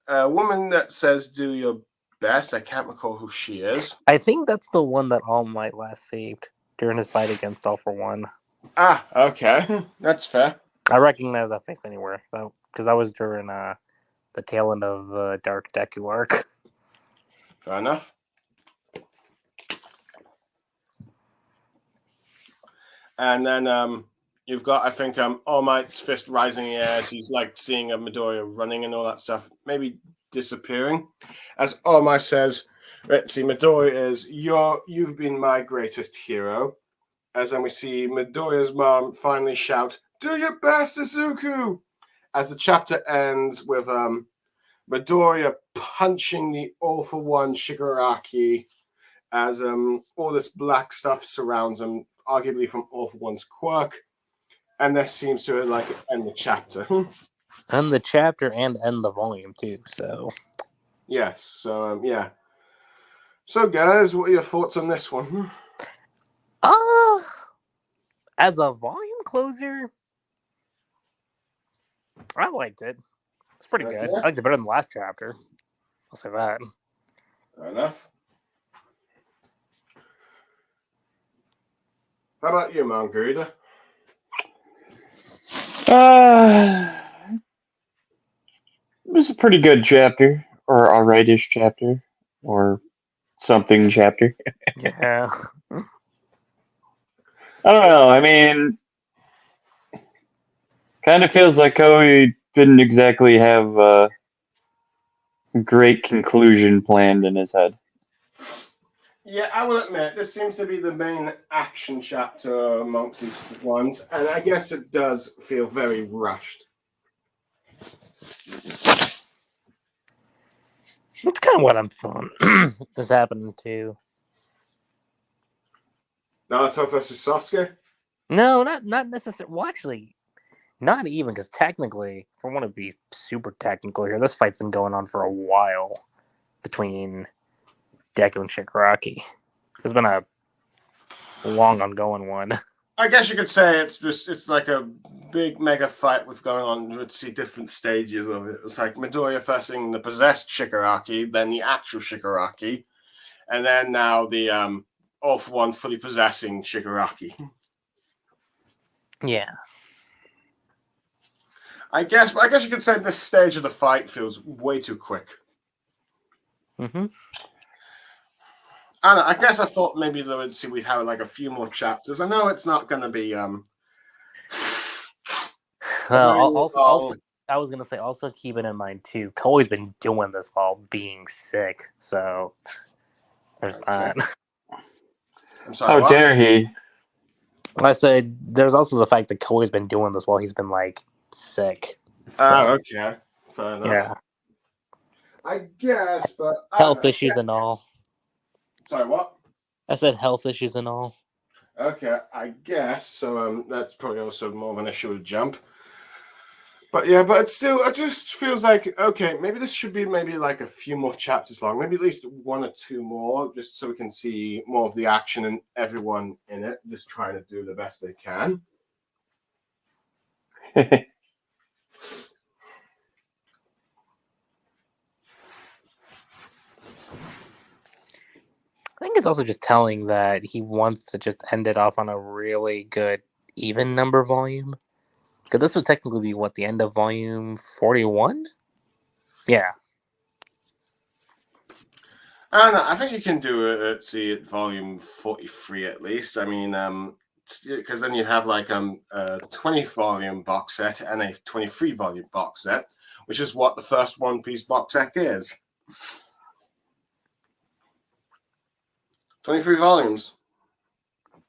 a woman that says "Do your best." I can't recall who she is. I think that's the one that All Might last saved during his fight against All for One. Ah, okay, that's fair. I recognize that face anywhere because that was during the tail end of the Dark Deku arc. Fair enough. And then you've got, I think, All Might's fist rising in the air as he's like seeing a Midoriya running and all that stuff, maybe disappearing. As All Might says, let's see, Midoriya is you've been my greatest hero. As then we see Midoriya's mom finally shout, "Do your best, Izuku!" As the chapter ends with Midoriya punching the All for One Shigaraki as all this black stuff surrounds him, arguably from All for One's quirk, and this seems to like end the chapter. End the chapter and end the volume too. So yes, so yeah. So guys, what are your thoughts on this one? As a volume closer, I liked it. It's pretty good. I liked it better than the last chapter. I'll say that. Fair enough. How about you, Mangareader? It was a pretty good chapter, or alright-ish chapter, or something chapter. Yeah. I don't know. I mean, kind of feels like Koei didn't exactly have a great conclusion planned in his head. Yeah, I will admit, this seems to be the main action chapter amongst these ones, and I guess it does feel very rushed. That's kind of what I'm feeling is happening too. Naruto versus Sasuke? No, not necessarily. Well, actually, not even, because technically, if I want to be super technical here, this fight's been going on for a while between Deku and Shigaraki. It's been a long ongoing one. I guess you could say it's like a big mega fight with going on. You'd see different stages of it. It's like Midoriya facing the possessed Shigaraki, then the actual Shigaraki, and then now the All for One fully possessing Shigaraki. Yeah. I guess you could say this stage of the fight feels way too quick. Mm-hmm. I don't know, I guess I thought maybe we'd have like a few more chapters. I know it's not going to be Also, I was gonna say, also keep it in mind too. Koei's been doing this while being sick, so there's that. I'm sorry. How What? dare he? I said there's also the fact that Koei's been doing this while he's been like sick. Oh, okay, fair enough. Yeah, I guess, but I health don't know. issues and all. Sorry, what? I said health issues and all. Okay, I guess so. That's probably also more of an issue with Jump. But yeah, but it just feels like, okay, maybe this should be maybe like a few more chapters long, maybe at least one or two more, just so we can see more of the action and everyone in it, just trying to do the best they can. I think it's also just telling that he wants to just end it off on a really good even number volume. Because this would technically be what, the end of volume 41? Yeah. I don't know. I think you can do it at volume 43 at least. I mean, because then you have like a 20 volume box set and a 23 volume box set, which is what the first One Piece box set is. 23 volumes.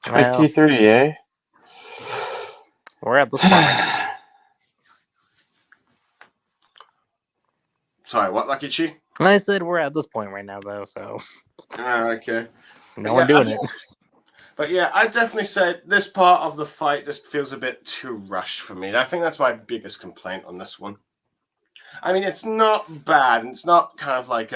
23, eh? We're at this point right now. Sorry, what, Luckychi? I said we're at this point right now, though, so. Okay. No one doing it. But yeah, I definitely say this part of the fight just feels a bit too rushed for me. I think that's my biggest complaint on this one. I mean, it's not bad, and it's not kind of like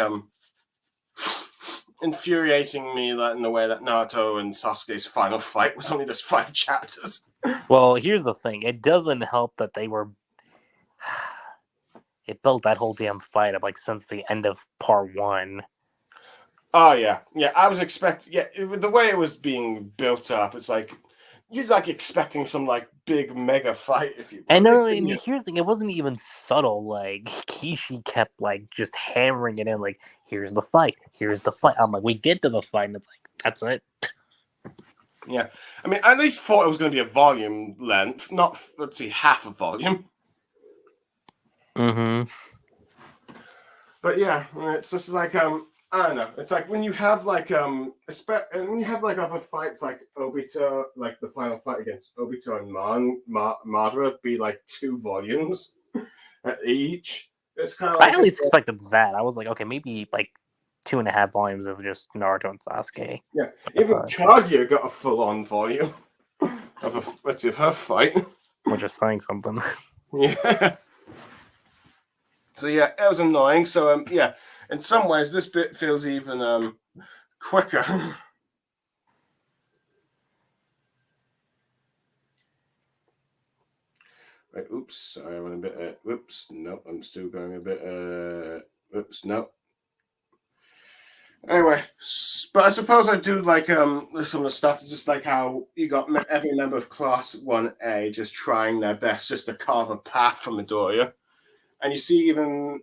infuriating me in the way that Naruto and Sasuke's final fight was only just 5 chapters. Well, here's the thing. It doesn't help that they were... it built that whole damn fight up like since the end of part 1. Oh yeah. I was expecting. The way it was being built up, it's like you're like expecting some like big mega fight. If you And will. no, and here's the thing: it wasn't even subtle. Like Kishi kept like just hammering it in. Like, here's the fight. Here's the fight. I'm like, we get to the fight, and it's like, that's it. Yeah, I mean, I at least thought it was going to be a volume length, not half a volume. Mm-hmm. But yeah, it's just like I don't know. It's like when you have like and when you have like other fights like Obito, like the final fight against Obito and Madara be like 2 volumes at each. It's kind of like I at least expected that. I was like, okay, maybe like 2.5 volumes of just Naruto and Sasuke. Yeah, even Kaguya got a full-on volume of her fight, which is saying something. Yeah. So yeah, it was annoying. So yeah, in some ways, this bit feels even quicker. Right, oops, sorry, I went a bit. Whoops, no, I'm still going a bit. Oops, no. Anyway, but I suppose I do like some of the stuff, just like how you got every member of Class 1A just trying their best just to carve a path for Midoriya. And you see and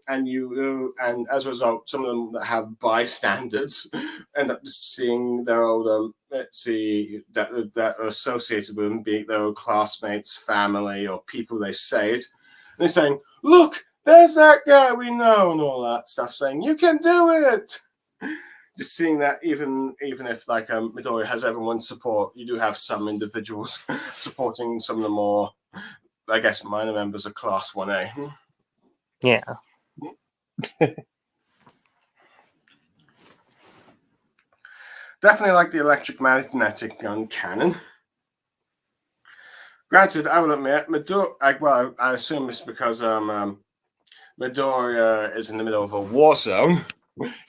as a result, some of them that have bystanders end up just seeing their old, that are associated with them, being their old classmates, family, or people they saved. And they're saying, look, there's that guy we know, and all that stuff, saying, you can do it! Just seeing that even if like Midoriya has everyone's support, you do have some individuals supporting some of the more, I guess, minor members of Class 1A. Yeah. Definitely like the electromagnetic gun cannon. Granted, I will admit, Midoriya, I assume it's because Midoriya is in the middle of a war zone.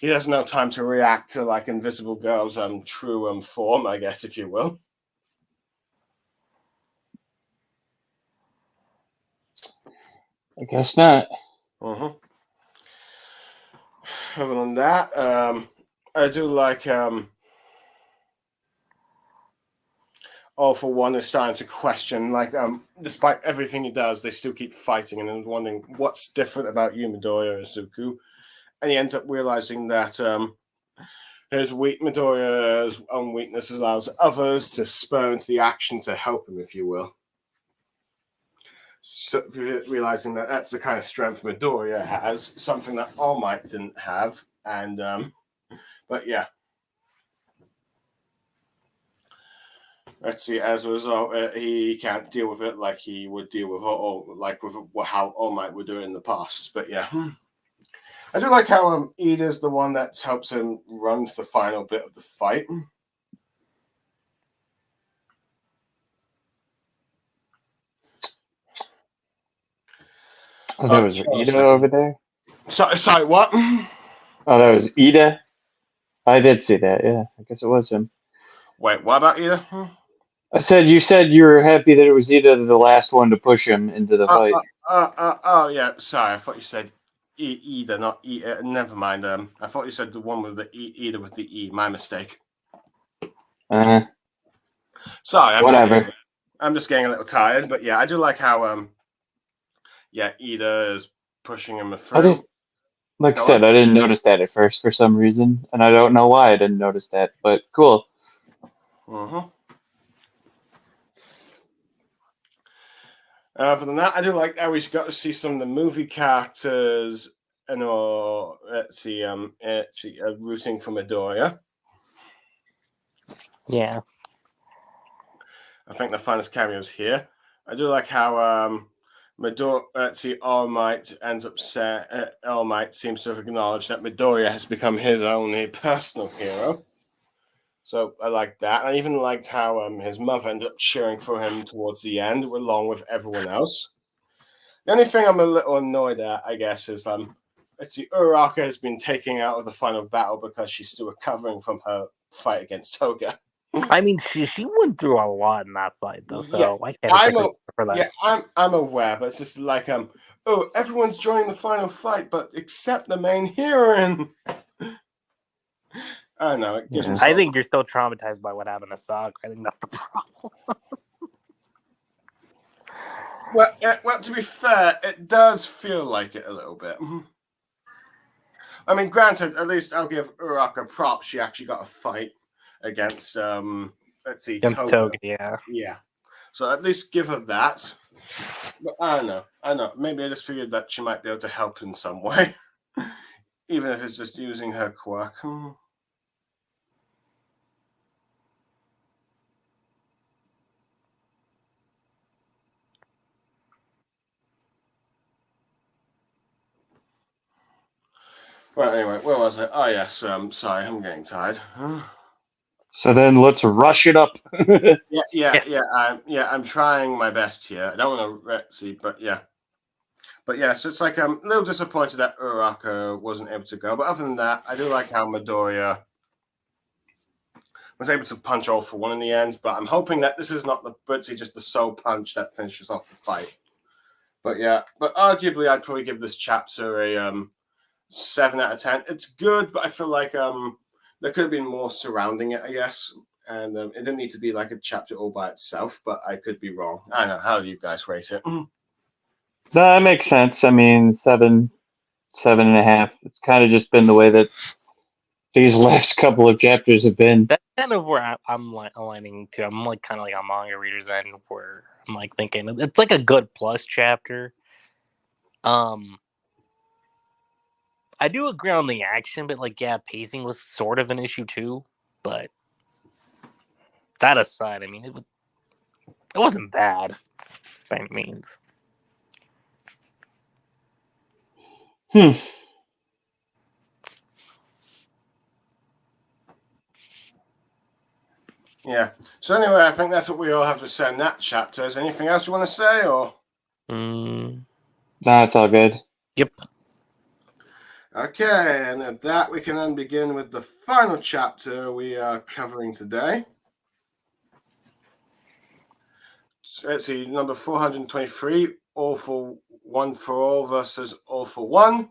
He has no time to react to like Invisible Girl's true form, I guess, if you will. I guess not. Other than that, I do like All For One is starting to question, like, despite everything he does, they still keep fighting, and I'm wondering what's different about you, Midoriya Izuku. And he ends up realizing that Midoriya's own weakness allows others to spur into the action to help him, if you will. So realizing that that's the kind of strength Midoriya has, something that All Might didn't have, and but yeah. Let's see. As a result, he can't deal with it like he would deal with how All Might would do it in the past. But yeah, I do like how Ida's the one that helps him run to the final bit of the fight. Oh, that was Ida over there? Sorry, what? Oh, that was Ida? I did see that, yeah. I guess it was him. Wait, what about Ida? You said you were happy that it was Ida the last one to push him into the fight. Oh, yeah, sorry. I thought you said Ida, not E. Never mind. I thought you said the one with the Ida with the E. My mistake. Sorry, whatever. I'm just getting a little tired, but yeah, I do like how Ida is pushing him through. I said, I didn't notice that at first for some reason, and I don't know why I didn't notice that, but cool. Other than that, I do like how we got to see some of the movie characters and rooting for Midoriya. Yeah. I think the finest cameos here. I do like how All Might ends up saying All Might seems to have acknowledged that Midoriya has become his only personal hero. So I like that. I even liked how his mother ended up cheering for him towards the end, along with everyone else. The only thing I'm a little annoyed at, I guess, is Uraraka has been taken out of the final battle because she's still recovering from her fight against Toga. I mean, she went through a lot in that fight, though. So Yeah, I can't for that. Yeah, I'm aware, but it's just like oh, everyone's joining the final fight, but except the main heroine. I don't know. It gives me. I think you're still traumatized by what happened to Sokka. I think that's the problem. Well, to be fair, it does feel like it a little bit. I mean, granted, at least I'll give Uraka props. She actually got a fight against, let's see, Against Toga, yeah. Yeah. So at least give her that. But I don't know. Maybe I just figured that she might be able to help in some way. Even if it's just using her quirk. Well, anyway, where was I? Oh, yes. Sorry, I'm getting tired. So then let's rush it up. I'm trying my best here. I don't want to see, but yeah. So it's like I'm a little disappointed that Uraka wasn't able to go. But other than that, I do like how Midoriya was able to punch all for one in the end. But I'm hoping that this is not just the sole punch that finishes off the fight. But yeah, but arguably I'd probably give this chapter a 7 out of 10. It's good, but I feel like there could have been more surrounding it, I guess. And it didn't need to be like a chapter all by itself, but I could be wrong. I don't know. How do you guys rate it? That makes sense. I mean, 7.5. It's kind of just been the way that these last couple of chapters have been. That's kind of where I'm like aligning to. I'm like kind of like on manga readers end, where I'm like thinking it's like a good plus chapter. I do agree on the action, but like yeah, pacing was sort of an issue too. But that aside, I mean it wasn't bad by any means. Yeah. So anyway, I think that's what we all have to say in that chapter. Is anything else you want to say, or? That's all good. Yep. Okay, and at that we can then begin with the final chapter we are covering today. So let's see, number 423, All for One for All versus All for One.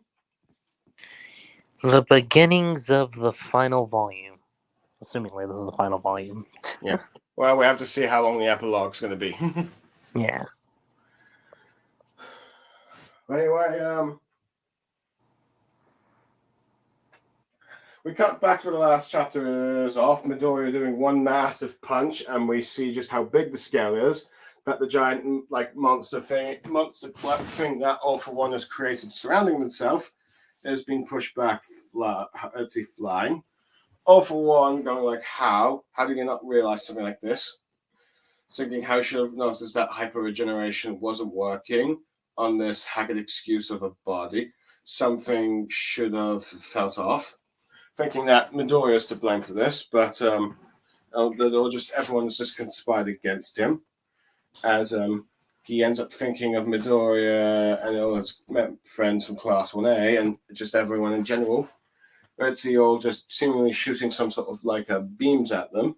The beginnings of the final volume. Assumingly this is the final volume. Yeah. Well, we have to see how long the epilogue's going to be. Yeah. Anyway, we cut back to where the last chapter is off. Midoriya doing one massive punch, and we see just how big the scale is. That the giant, like monster thing that All for One has created surrounding himself is being pushed back. Flying. All for One going like, how? How did you not realize something like this? Thinking how should have noticed that hyper regeneration wasn't working on this haggard excuse of a body. Something should have felt off. Thinking that Midoriya is to blame for this, but everyone's just conspired against him, as he ends up thinking of Midoriya and all his friends from Class 1A and just everyone in general. Let's see, all just seemingly shooting some sort of like beams at them.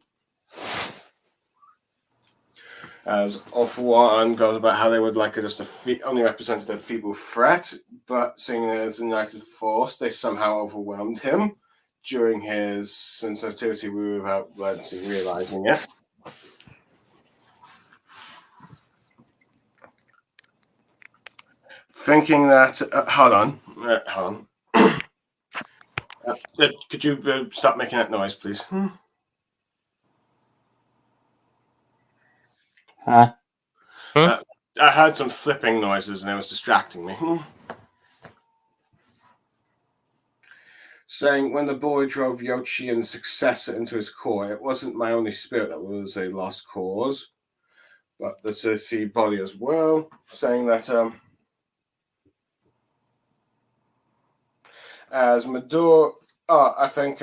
As All for One goes about how they would like only represented a feeble threat, but seeing it as a united force, they somehow overwhelmed him during his sensitivity without realizing it. Thinking that, hold on. Could you stop making that noise, please? Huh? I heard some flipping noises and it was distracting me. Saying, when the boy drove Yoshi and successor into his core, it wasn't my only spirit that was a lost cause, but the Circe body as well. Saying that as Midoriya, I think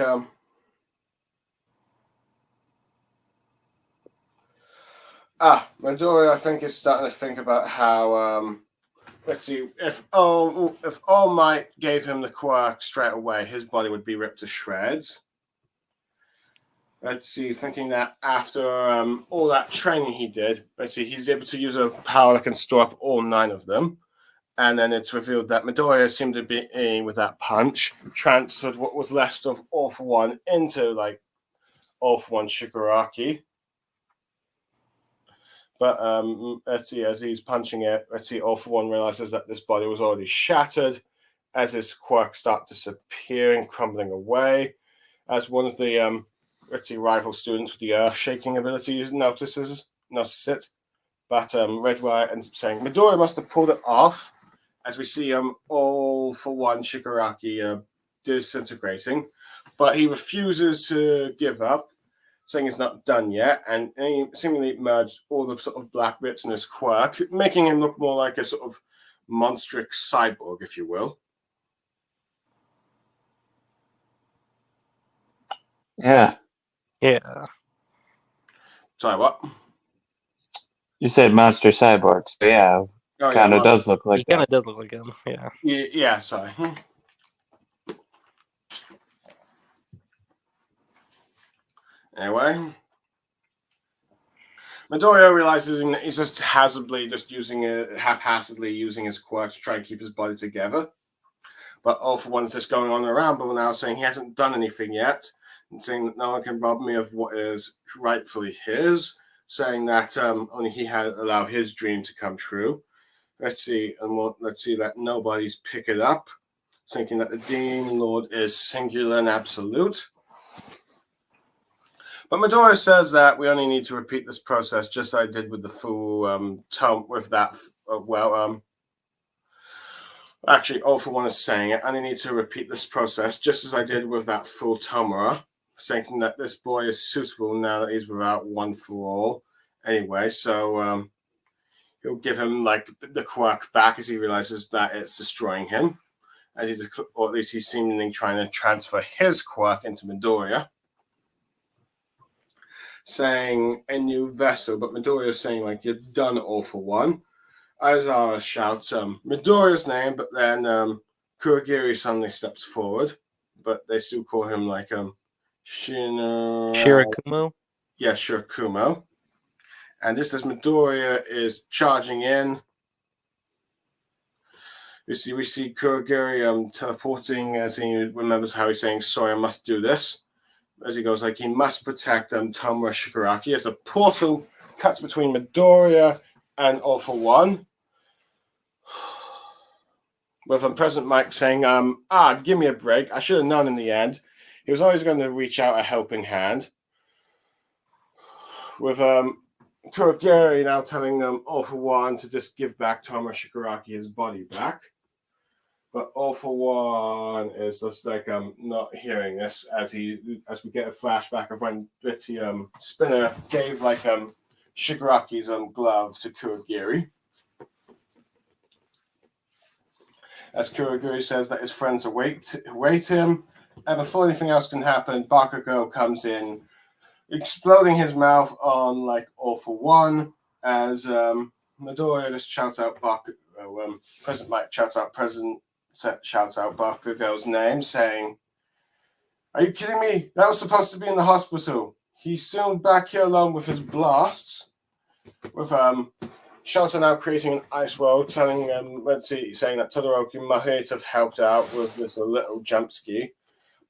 Midoriya, I think, is starting to think about how let's see, if All Might gave him the quirk straight away, his body would be ripped to shreds. Let's see, thinking that after all that training he did, let's see, he's able to use a power that can store up all 9 of them. And then it's revealed that Midoriya seemed to be, with that punch, transferred what was left of All For One into, like, All For One Shigaraki. But let's see, as he's punching it, let's see, All For One realizes that this body was already shattered as his quirks start disappearing, crumbling away. As one of the, let's see, rival students with the earth-shaking abilities notices it. But Red Riot ends up saying Midoriya must have pulled it off, as we see All For One Shigaraki disintegrating. But he refuses to give up, saying he's not done yet, and he seemingly merged all the sort of black bits in his quirk, making him look more like a sort of monstrous cyborg, if you will. Yeah. Yeah. Sorry, what? You said monster cyborg, so yeah, Oh, kind of yeah, does look like He kind that. of does look like him. Yeah. Yeah, sorry. Anyway, Midoriya realizes that he's just haphazardly using his quirk to try and keep his body together. But All For One is just going on around but now, saying he hasn't done anything yet, and saying that no one can rob me of what is rightfully his, saying that only he had allowed his dream to come true. Let's see that nobody's pick it up, thinking that the Demon Lord is singular and absolute. But Midoriya says that we only need to repeat this process just like I did with the full tome with that. Actually, All For One is saying it. I only need to repeat this process just as I did with that full Tomura, thinking that this boy is suitable now that he's without one for all. Anyway, so he'll give him like the quirk back as he realizes that it's destroying him, or at least he's seemingly trying to transfer his quirk into Midoriya, saying a new vessel. But Midoriya is saying like, you've done All For One. Aizawa shouts Midoriya's name, but then Kurogiri suddenly steps forward, but they still call him like Shirakumo. Yeah, Shirakumo. And just as Midoriya is charging in, we see Kurogiri teleporting as he remembers how he's saying, sorry, I must do this. As he goes, like, he must protect Tomura Shigaraki. As a portal cuts between Midoriya and All For One, with President Mike saying, give me a break. I should have known in the end. He was always going to reach out a helping hand. With Kurogiri now telling them All For One to just give back Tomura Shigaraki his body back. But All For One is just like not hearing this as we get a flashback of when Bitty Spinner gave like Shigaraki's glove to Kurogiri. As Kurogiri says that his friends await him, and before anything else can happen, Bakugo comes in, exploding his mouth on like All For One, as Midoriya just shouts out Bakugo. President Mike shouts out Bakugo's name, saying, "Are you kidding me? That was supposed to be in the hospital. He's soon back here alone with his blasts." With Shouter now creating an ice world, saying that Todoroki might have helped out with this little jump ski.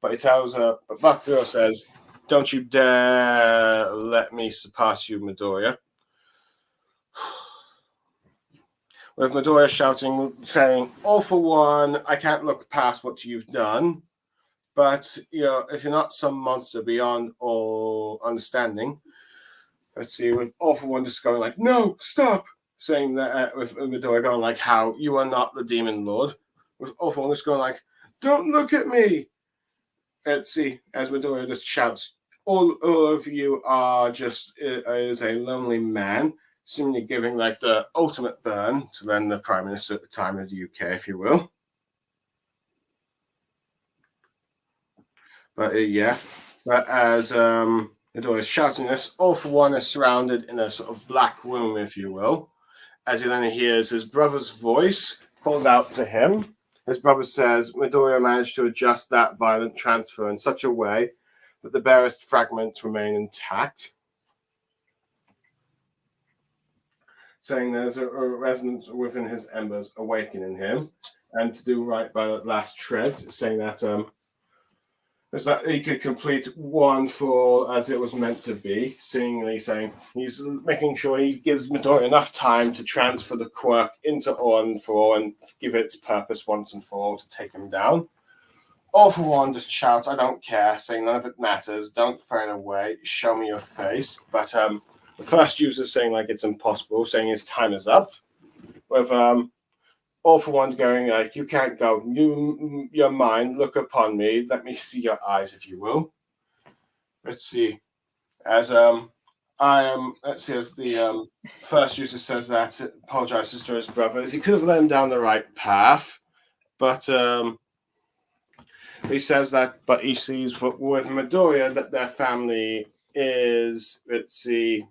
But but Bakugo says, "Don't you dare let me surpass you, Midoriya." With Midoriya shouting, saying, "All For One, I can't look past what you've done. But, if you're not some monster beyond all understanding." Let's see, with All For One just going like, "No, stop!" Saying that with Midoriya going like, "How? You are not the Demon Lord." With All For One just going like, "Don't look at me!" Let's see, as Midoriya just shouts, all of you are just is a lonely man, seemingly giving like the ultimate burn to then the Prime Minister at the time of the UK, if you will. But but as Midoriya is shouting this, All For One is surrounded in a sort of black room, if you will, as he then hears his brother's voice calls out to him. His brother says Midoriya managed to adjust that violent transfer in such a way that the barest fragments remain intact. saying there's a resonance within his embers awakening him, and to do right by the last tread, saying that is that he could complete one for all as it was meant to be, seemingly saying he's making sure he gives Midoriya enough time to transfer the quirk into All for All and give its purpose once and for all to take him down. All for One just shouts, "I don't care," saying none of it matters, don't throw it away, show me your face. But the first user saying like it's impossible, saying his time is up. With All for One going like, "You can't go. Your mind, look upon me. Let me see your eyes, if you will." Let's see. As let's see. As the first user says that, apologizes to his brother, as he could have led him down the right path, but he says that, but he sees with Midoriya that their family is. Let's see.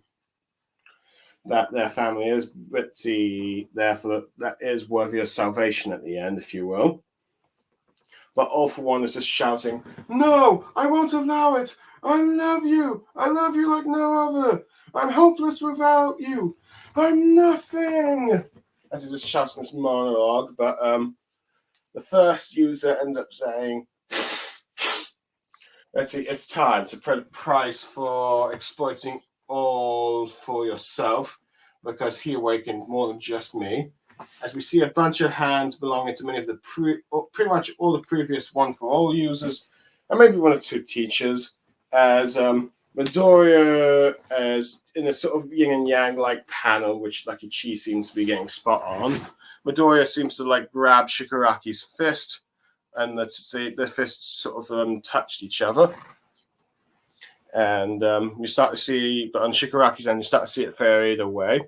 That their family is, let's see, therefore that is worthy of salvation at the end, if you will. But All for One is just shouting, "No, I won't allow it. I love you like no other. I'm hopeless without you. I'm nothing." As he just shouts in this monologue, but the first user ends up saying, let's see, "It's time to pay the price for exploiting all for yourself, because he awakened more than just me." As we see a bunch of hands belonging to many of the pretty much all the previous One for All users, and maybe one or two teachers, as Midoriya, as in a sort of yin and yang like panel, which Luckychi seems to be getting spot on. Midoriya seems to like grab Shigaraki's fist, and the fists sort of touched each other. And you start to see, but on Shigaraki's end, you start to see it fade away.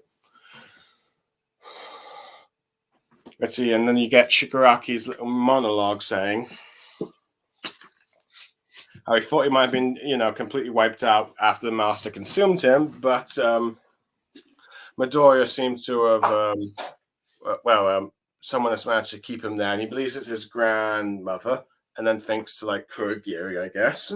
Let's see, and then you get Shigaraki's little monologue saying how he thought he might have been, completely wiped out after the master consumed him, but Midoriya seems to have, someone has managed to keep him there, and he believes it's his grandmother, and then thinks to like Kurogiri, I guess.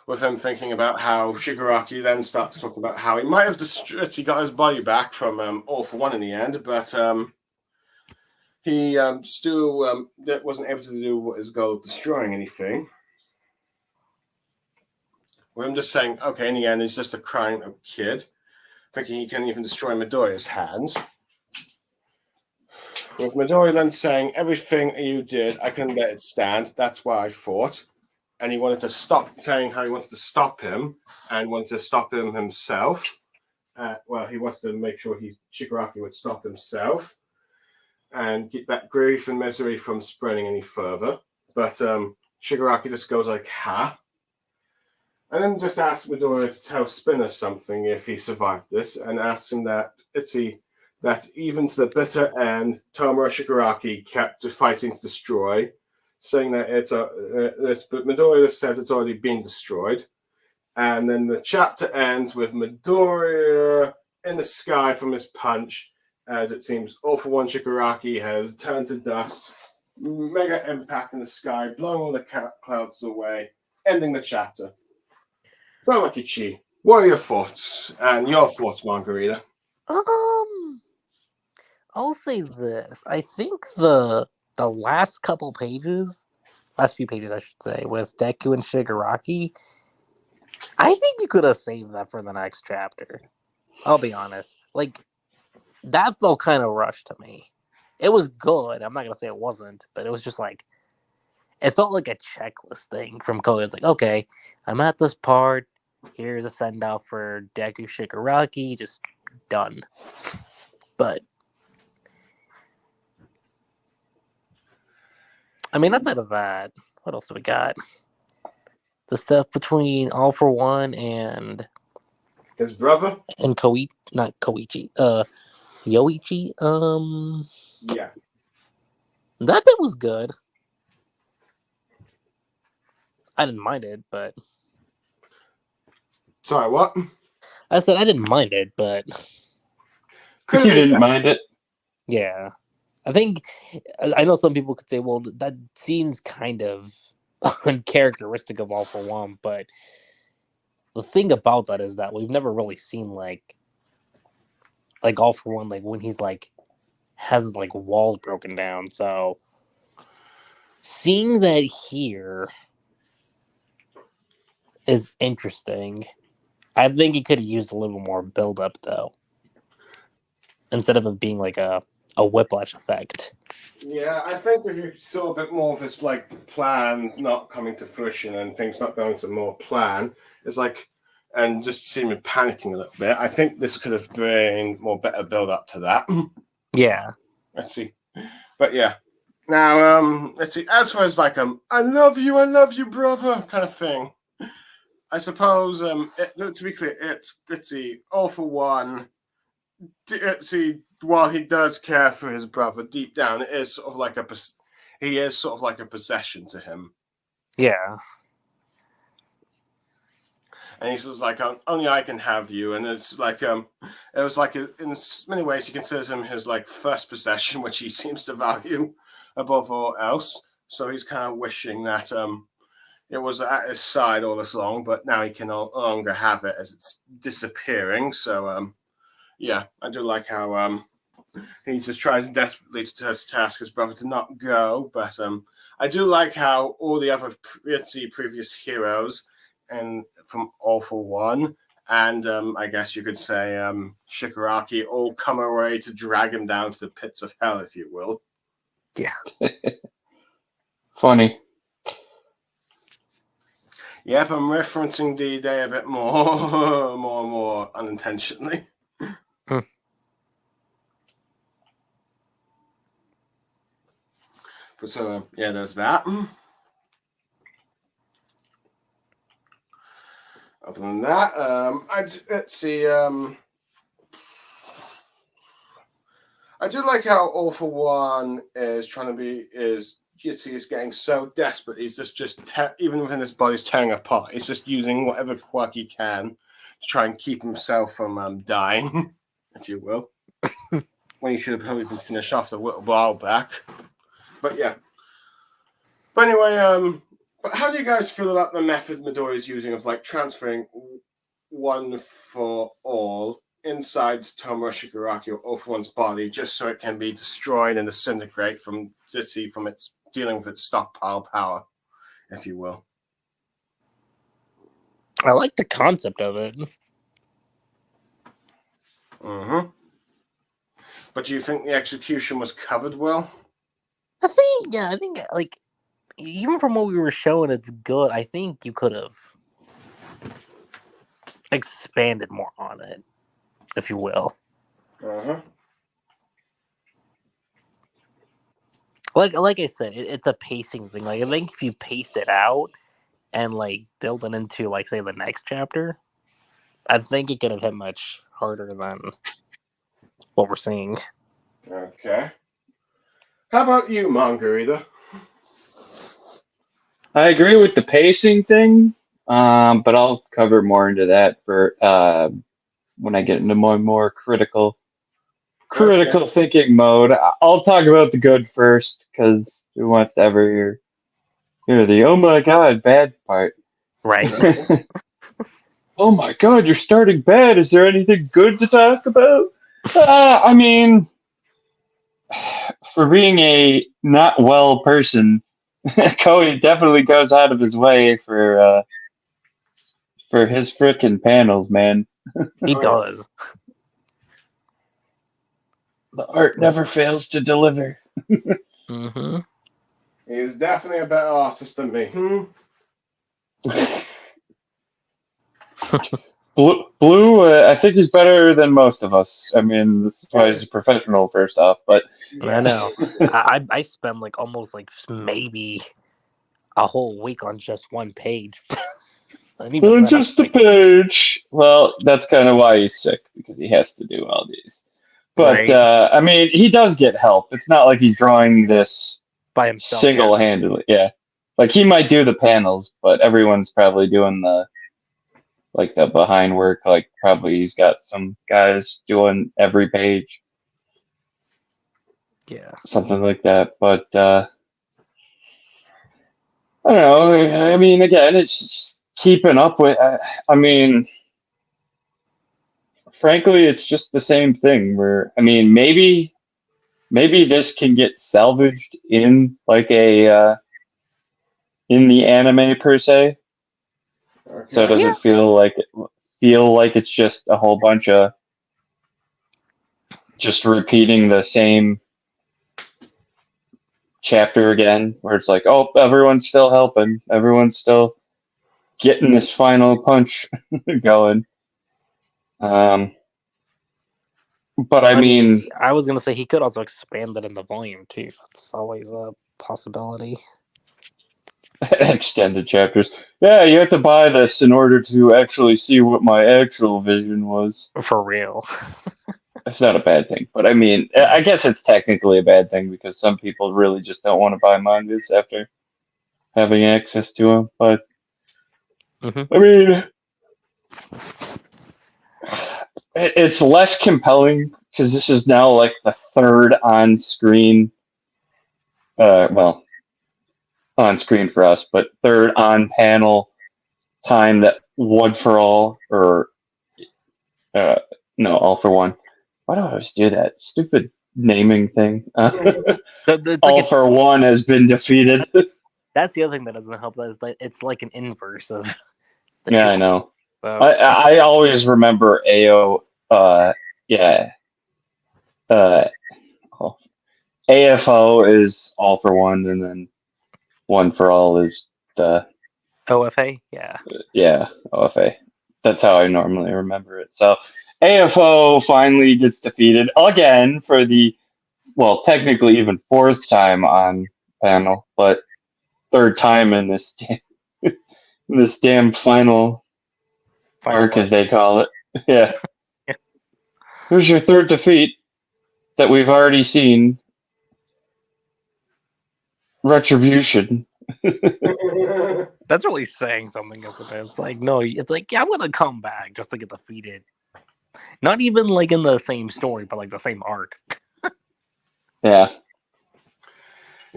With him thinking about how Shigaraki then starts talking about how he might have he got his body back from All for One in the end, but he still wasn't able to do what his goal of destroying anything. With him just saying, okay, in the end, he's just a crying kid, thinking he can even destroy Midoriya's hands. With Midoriya then saying, "Everything you did, I couldn't let it stand. That's why I fought." And he wanted to stop, saying how he wanted to stop him and wanted to stop him himself. He wanted to make sure Shigaraki would stop himself and keep that grief and misery from spreading any further. But Shigaraki just goes like, "Ha." And then just asks Midoriya to tell Spinner something if he survived this, and asks him that that even to the bitter end, Tomura Shigaraki kept fighting to destroy, saying that but Midoriya says it's already been destroyed. And then the chapter ends with Midoriya in the sky from his punch, as it seems All for One Shigaraki has turned to dust, mega impact in the sky, blowing all the clouds away, ending the chapter. So, Luckychi, what are your thoughts? And your thoughts, Mangareader? I'll say this. I think the last few pages, I should say, with Deku and Shigaraki, I think you could have saved that for the next chapter. I'll be honest. Like, that felt kind of rushed to me. It was good. I'm not going to say it wasn't, but it was just like, it felt like a checklist thing from Koga. It's like, okay, I'm at this part. Here's a send-off for Deku Shigaraki. Just done. But I mean, outside of that, what else do we got? The stuff between All for One and his brother and Yoichi. Yeah. That bit was good. I didn't mind it, but Sorry, what? I said I didn't mind it, but You didn't mind it? yeah. I know some people could say, well, that seems kind of uncharacteristic of All for One, but the thing about that is that we've never really seen like All For One, like when he's like has like walls broken down. So seeing that here is interesting. I think it could have used a little more build up though, instead of it being like a whiplash effect. Yeah, I think if you saw a bit more of his like plans not coming to fruition and things not going to more plan, it's like, and just seeming panicking a little bit. I think this could have been more better build up to that. Yeah. Let's see, but yeah. Now, let's see. As far as like I love you, brother, kind of thing. I suppose to be clear, let's see. All For One. Let's see. While he does care for his brother, deep down, it is sort of like he is sort of like a possession to him. Yeah. And he's just like, only I can have you. And it's like, it was like, in many ways, he considers him his like first possession, which he seems to value above all else. So he's kind of wishing that it was at his side all this long, but now he can no longer have it as it's disappearing. So, yeah, I do like how he just tries desperately to task his brother to not go. But I do like how all the other previous heroes and from All For One, and I guess you could say Shigaraki, all come away to drag him down to the pits of hell, if you will. Yeah. Funny. Yep, I'm referencing D-Day a bit more, more unintentionally. But so yeah, there's that. Other than that, let's see. I do like how All For One is trying to be he's getting so desperate. He's just even within his body's tearing apart. He's just using whatever quirk he can to try and keep himself from dying, if you will. When he should have probably been finished off a little while back. But yeah. But anyway, but how do you guys feel about the method Midoriya is using of like transferring one for all inside Tomura Shigaraki or All For One's body just so it can be destroyed and disintegrate from its dealing with its stockpile power, if you will? I like the concept of it. Mm-hmm. But do you think the execution was covered well? I think like even from what we were showing, it's good. I think you could have expanded more on it, if you will. Uh-huh. Like I said, it's a pacing thing. Like I think if you paced it out and like build it into like say the next chapter, I think it could have hit much harder than what we're seeing. Okay. How about you, Mangareader? I agree with the pacing thing, but I'll cover more into that for when I get into more critical thinking mode. I'll talk about the good first, because who wants to ever hear the oh my god bad part? Right. Oh my god, you're starting bad. Is there anything good to talk about? I mean, for being a not well person, Koei definitely goes out of his way for his frickin' panels, man. He does. The art never fails to deliver. Mm-hmm. He's definitely a better artist than me. Blue, I think he's better than most of us. I mean, this is why he's a professional, first off. But I know. I spent like almost like maybe a whole week on just one page. And even then, just a page. Well, that's kind of why he's sick, because he has to do all these. But right. I mean, he does get help. It's not like he's drawing this By himself. single-handedly. Yeah, like he might do the panels, but everyone's probably doing the behind work. Like probably he's got some guys doing every page. Yeah. Something like that. But I don't know. I mean, again, it's keeping up with. I mean, frankly, it's just the same thing. Where I mean, maybe this can get salvaged in like a in the anime per se, so it Okay. doesn't feel like it's just a whole bunch of just repeating the same chapter again, where it's like, oh, everyone's still helping, everyone's still getting this final punch going. But I mean, I was gonna say he could also expand it in the volume too. That's always a possibility. extended chapters. Yeah, you have to buy this in order to actually see what my actual vision was. For real. It's not a bad thing, but I mean, I guess it's technically a bad thing because some people really just don't want to buy mangas after having access to them. But Mhm. I mean, it's less compelling because this is now like the third on-screen, well, on-screen for us, but third on-panel time that One for All or no, All for One. Why do I always do that stupid naming thing? All for One has been defeated. That's the other thing that doesn't help. That is like it's like an inverse of the Yeah, two. I know. So, I always remember AO. Yeah. Oh, AFO is All for One, and then One for All is the OFA, yeah. OFA. That's how I normally remember it. So AFO finally gets defeated again for the technically even fourth time on panel, but third time in this this damn final arc, as they call it. Yeah. Yeah. Here's your third defeat that we've already seen. Retribution. That's really saying something, isn't it? It's like no, it's like yeah, I'm gonna come back just to get defeated. Not even like in the same story, but like the same arc. Yeah.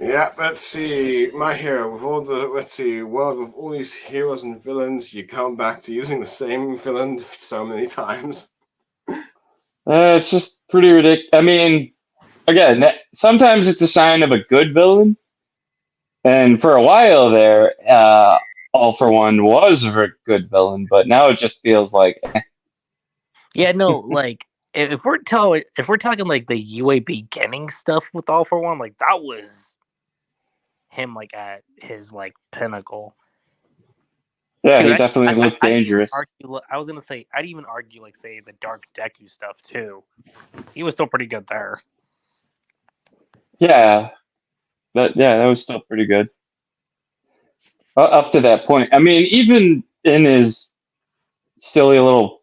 Yeah, let's see. My hero with all the world with all these heroes and villains, you come back to using the same villain so many times. It's just pretty ridiculous. I mean, again, sometimes it's a sign of a good villain. And for a while there, All for One was a good villain, but now it just feels like. Yeah, no, like if we're talking like the UA beginning stuff with All for One, like that was him like at his like pinnacle. Yeah, he definitely looked dangerous. I was gonna say I'd even argue like say the Dark Deku stuff too. He was still pretty good there. Yeah, that was still pretty good. Up to that point, I mean, even in his silly little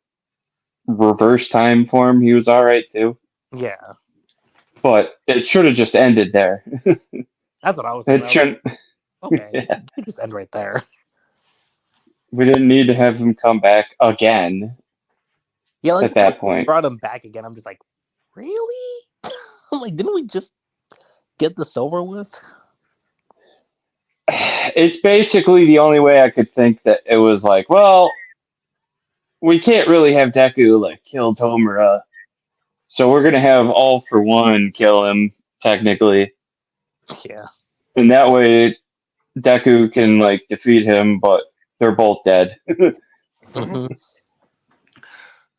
reverse time form, he was all right too. Yeah, but it should have just ended there. that's what I was saying. Okay, Yeah. you just end right there. We didn't need to have him come back again. Yeah, like at that point, brought him back again. I'm just like, really? I'm like, didn't we just get this over with? It's basically the only way I could think that it was like, well, we can't really have Deku like kill Tomura, so we're gonna have All for One kill him technically. Yeah, and that way Deku can like defeat him, but they're both dead. mm-hmm.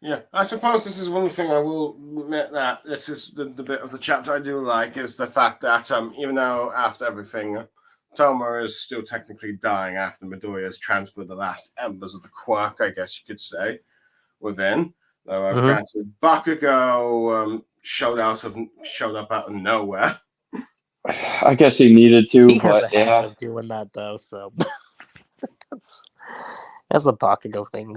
Yeah, I suppose this is one thing I will admit that this is the bit of the chapter I do like is the fact that even though after everything, Tomura is still technically dying after Midoriya has transferred the last embers of the quirk, I guess you could say, within. Though granted, Bakugo showed up out of nowhere. I guess he needed to, He but has a habit of doing that though, so that's a Bakugo thing.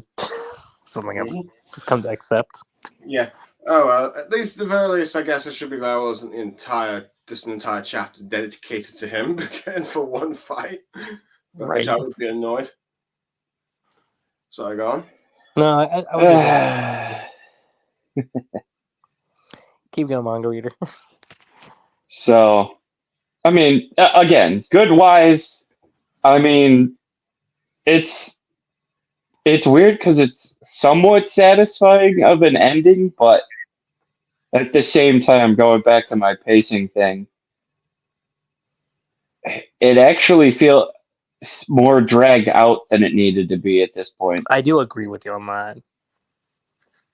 Something I've just come to accept. Yeah. Oh well, at least the very least, I guess it should be there wasn't an entire chapter dedicated to him again for one fight. Right. I would be annoyed. So go on. No, I would just keep going, Mangareader. So, I mean, again, good wise. I mean, it's it's weird because it's somewhat satisfying of an ending, but at the same time, going back to my pacing thing, it actually feels more dragged out than it needed to be at this point. I do agree with you on that.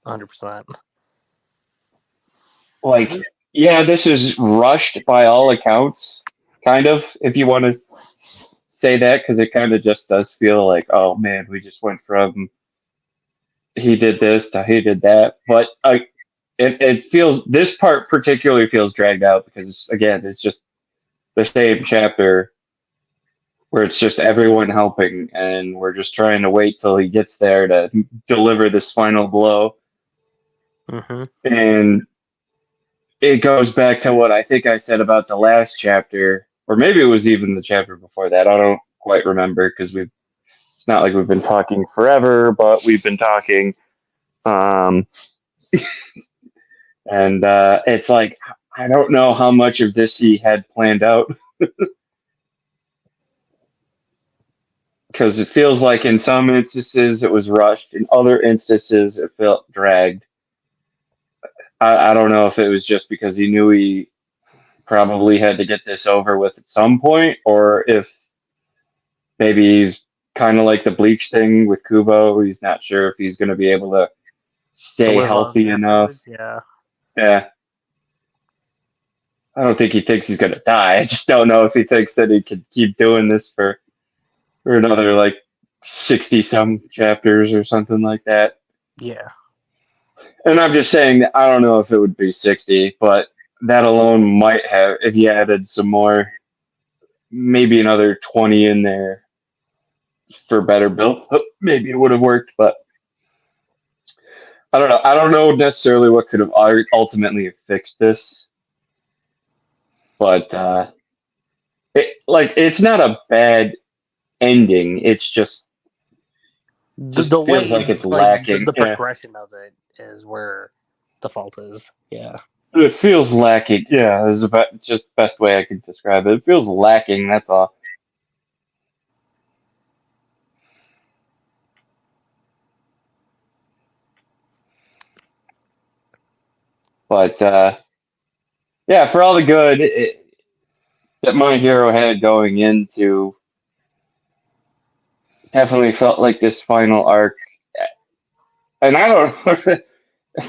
100%. Like, yeah, this is rushed by all accounts, kind of, if you want to say that, because it kind of just does feel like, oh man, we just went from he did this to he did that. But it feels, this part particularly feels dragged out because, again, it's just the same chapter where it's just everyone helping, and we're just trying to wait till he gets there to deliver this final blow. Mm-hmm. And it goes back to what I think I said about the last chapter, or maybe it was even the chapter before that. I don't quite remember because it's not like we've been talking forever, but we've been talking. And it's like, I don't know how much of this he had planned out. Because it feels like in some instances it was rushed, in other instances it felt dragged. I don't know if it was just because he knew he probably had to get this over with at some point, or if maybe he's kind of like the Bleach thing with Kubo. He's not sure if he's going to be able to stay healthy enough. Yeah. Yeah. I don't think he thinks he's going to die. I just don't know if he thinks that he could keep doing this for another like 60 some chapters or something like that. Yeah. And I'm just saying that I don't know if it would be 60, but that alone might have, if you added some more, maybe another 20 in there for better build, maybe it would have worked. But I don't know. I don't know necessarily what could have ultimately fixed this. But it's not a bad ending. It's just The way feels like it's lacking. the progression of it is where the fault is. Yeah. It feels lacking. Yeah, is about just best way I could describe it. It feels lacking. That's all. But yeah, for all the good that My Hero had going into, definitely felt like this final arc. And I don't know.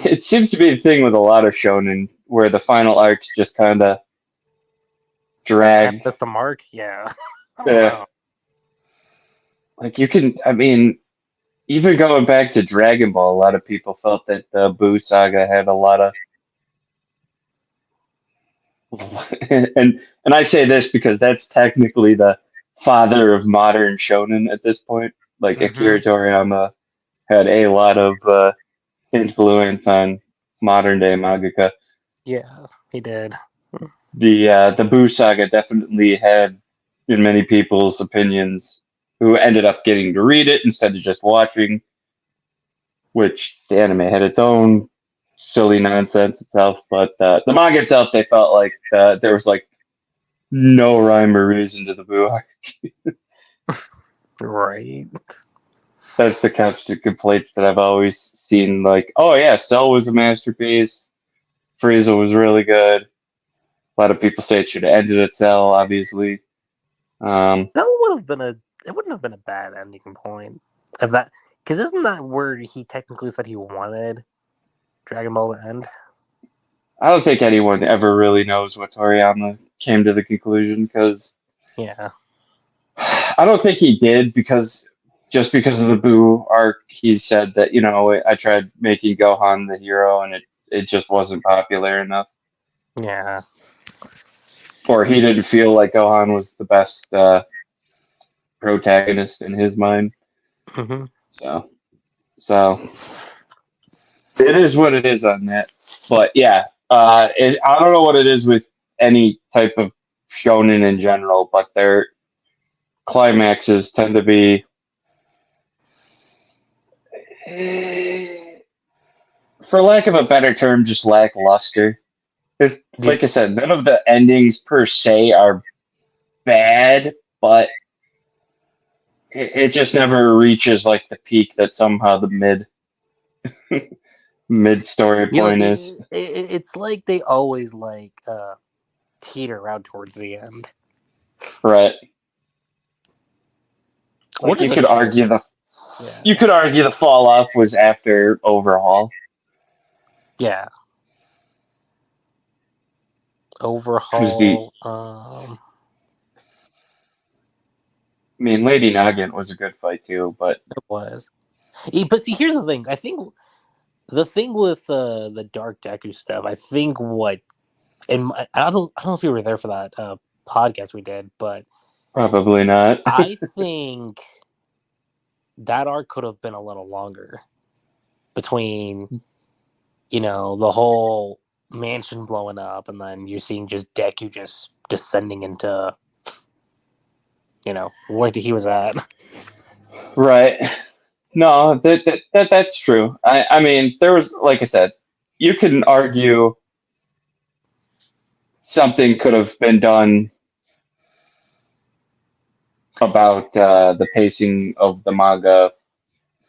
It seems to be the thing with a lot of shonen where the final arcs just kind of drag. That's the mark. Yeah. Yeah. Like you can, I mean, even going back to Dragon Ball, a lot of people felt that the Boo saga had a lot of, and I say this because that's technically the father of modern shonen at this point. Like Akira Toriyama had a lot of influence on modern day mangaka. Yeah, he did. The Boo saga definitely had, in many people's opinions, who ended up getting to read it instead of just watching, which the anime had its own silly nonsense itself. But the manga itself, they felt like there was like no rhyme or reason to the Boo arc. Right. That's the constant complaints that I've always seen. Like, oh yeah, Cell was a masterpiece. Frieza was really good. A lot of people say it should have ended at Cell, obviously. That would have been it wouldn't have been a bad ending point of that, because isn't that where he technically said he wanted Dragon Ball to end? I don't think anyone ever really knows what Toriyama came to the conclusion, because Yeah. I don't think he did, because of the Boo arc, he said that, I tried making Gohan the hero and it just wasn't popular enough. Yeah. Or he didn't feel like Gohan was the best protagonist in his mind. Mm-hmm. So it is what it is on that. But yeah, I don't know what it is with any type of shonen in general, but their climaxes tend to be, for lack of a better term, just lackluster. Like I said, none of the endings per se are bad, but it just never reaches like the peak that somehow the mid story point is. It's like they always teeter out towards the end. Right. Like Which is a shame. Yeah. you could argue the fall off was after Overhaul. Yeah. Because the Overhaul. I mean, Lady Nagant was a good fight too, but It was. But see, here's the thing. I think the thing with the Dark Deku stuff, I think and I don't know if you were there for that podcast we did, but probably not. I think that arc could have been a little longer between, the whole mansion blowing up and then you're seeing just Deku just descending into, where he was at. Right. No, that's true. I mean, there was, like I said, you can argue something could have been done about the pacing of the manga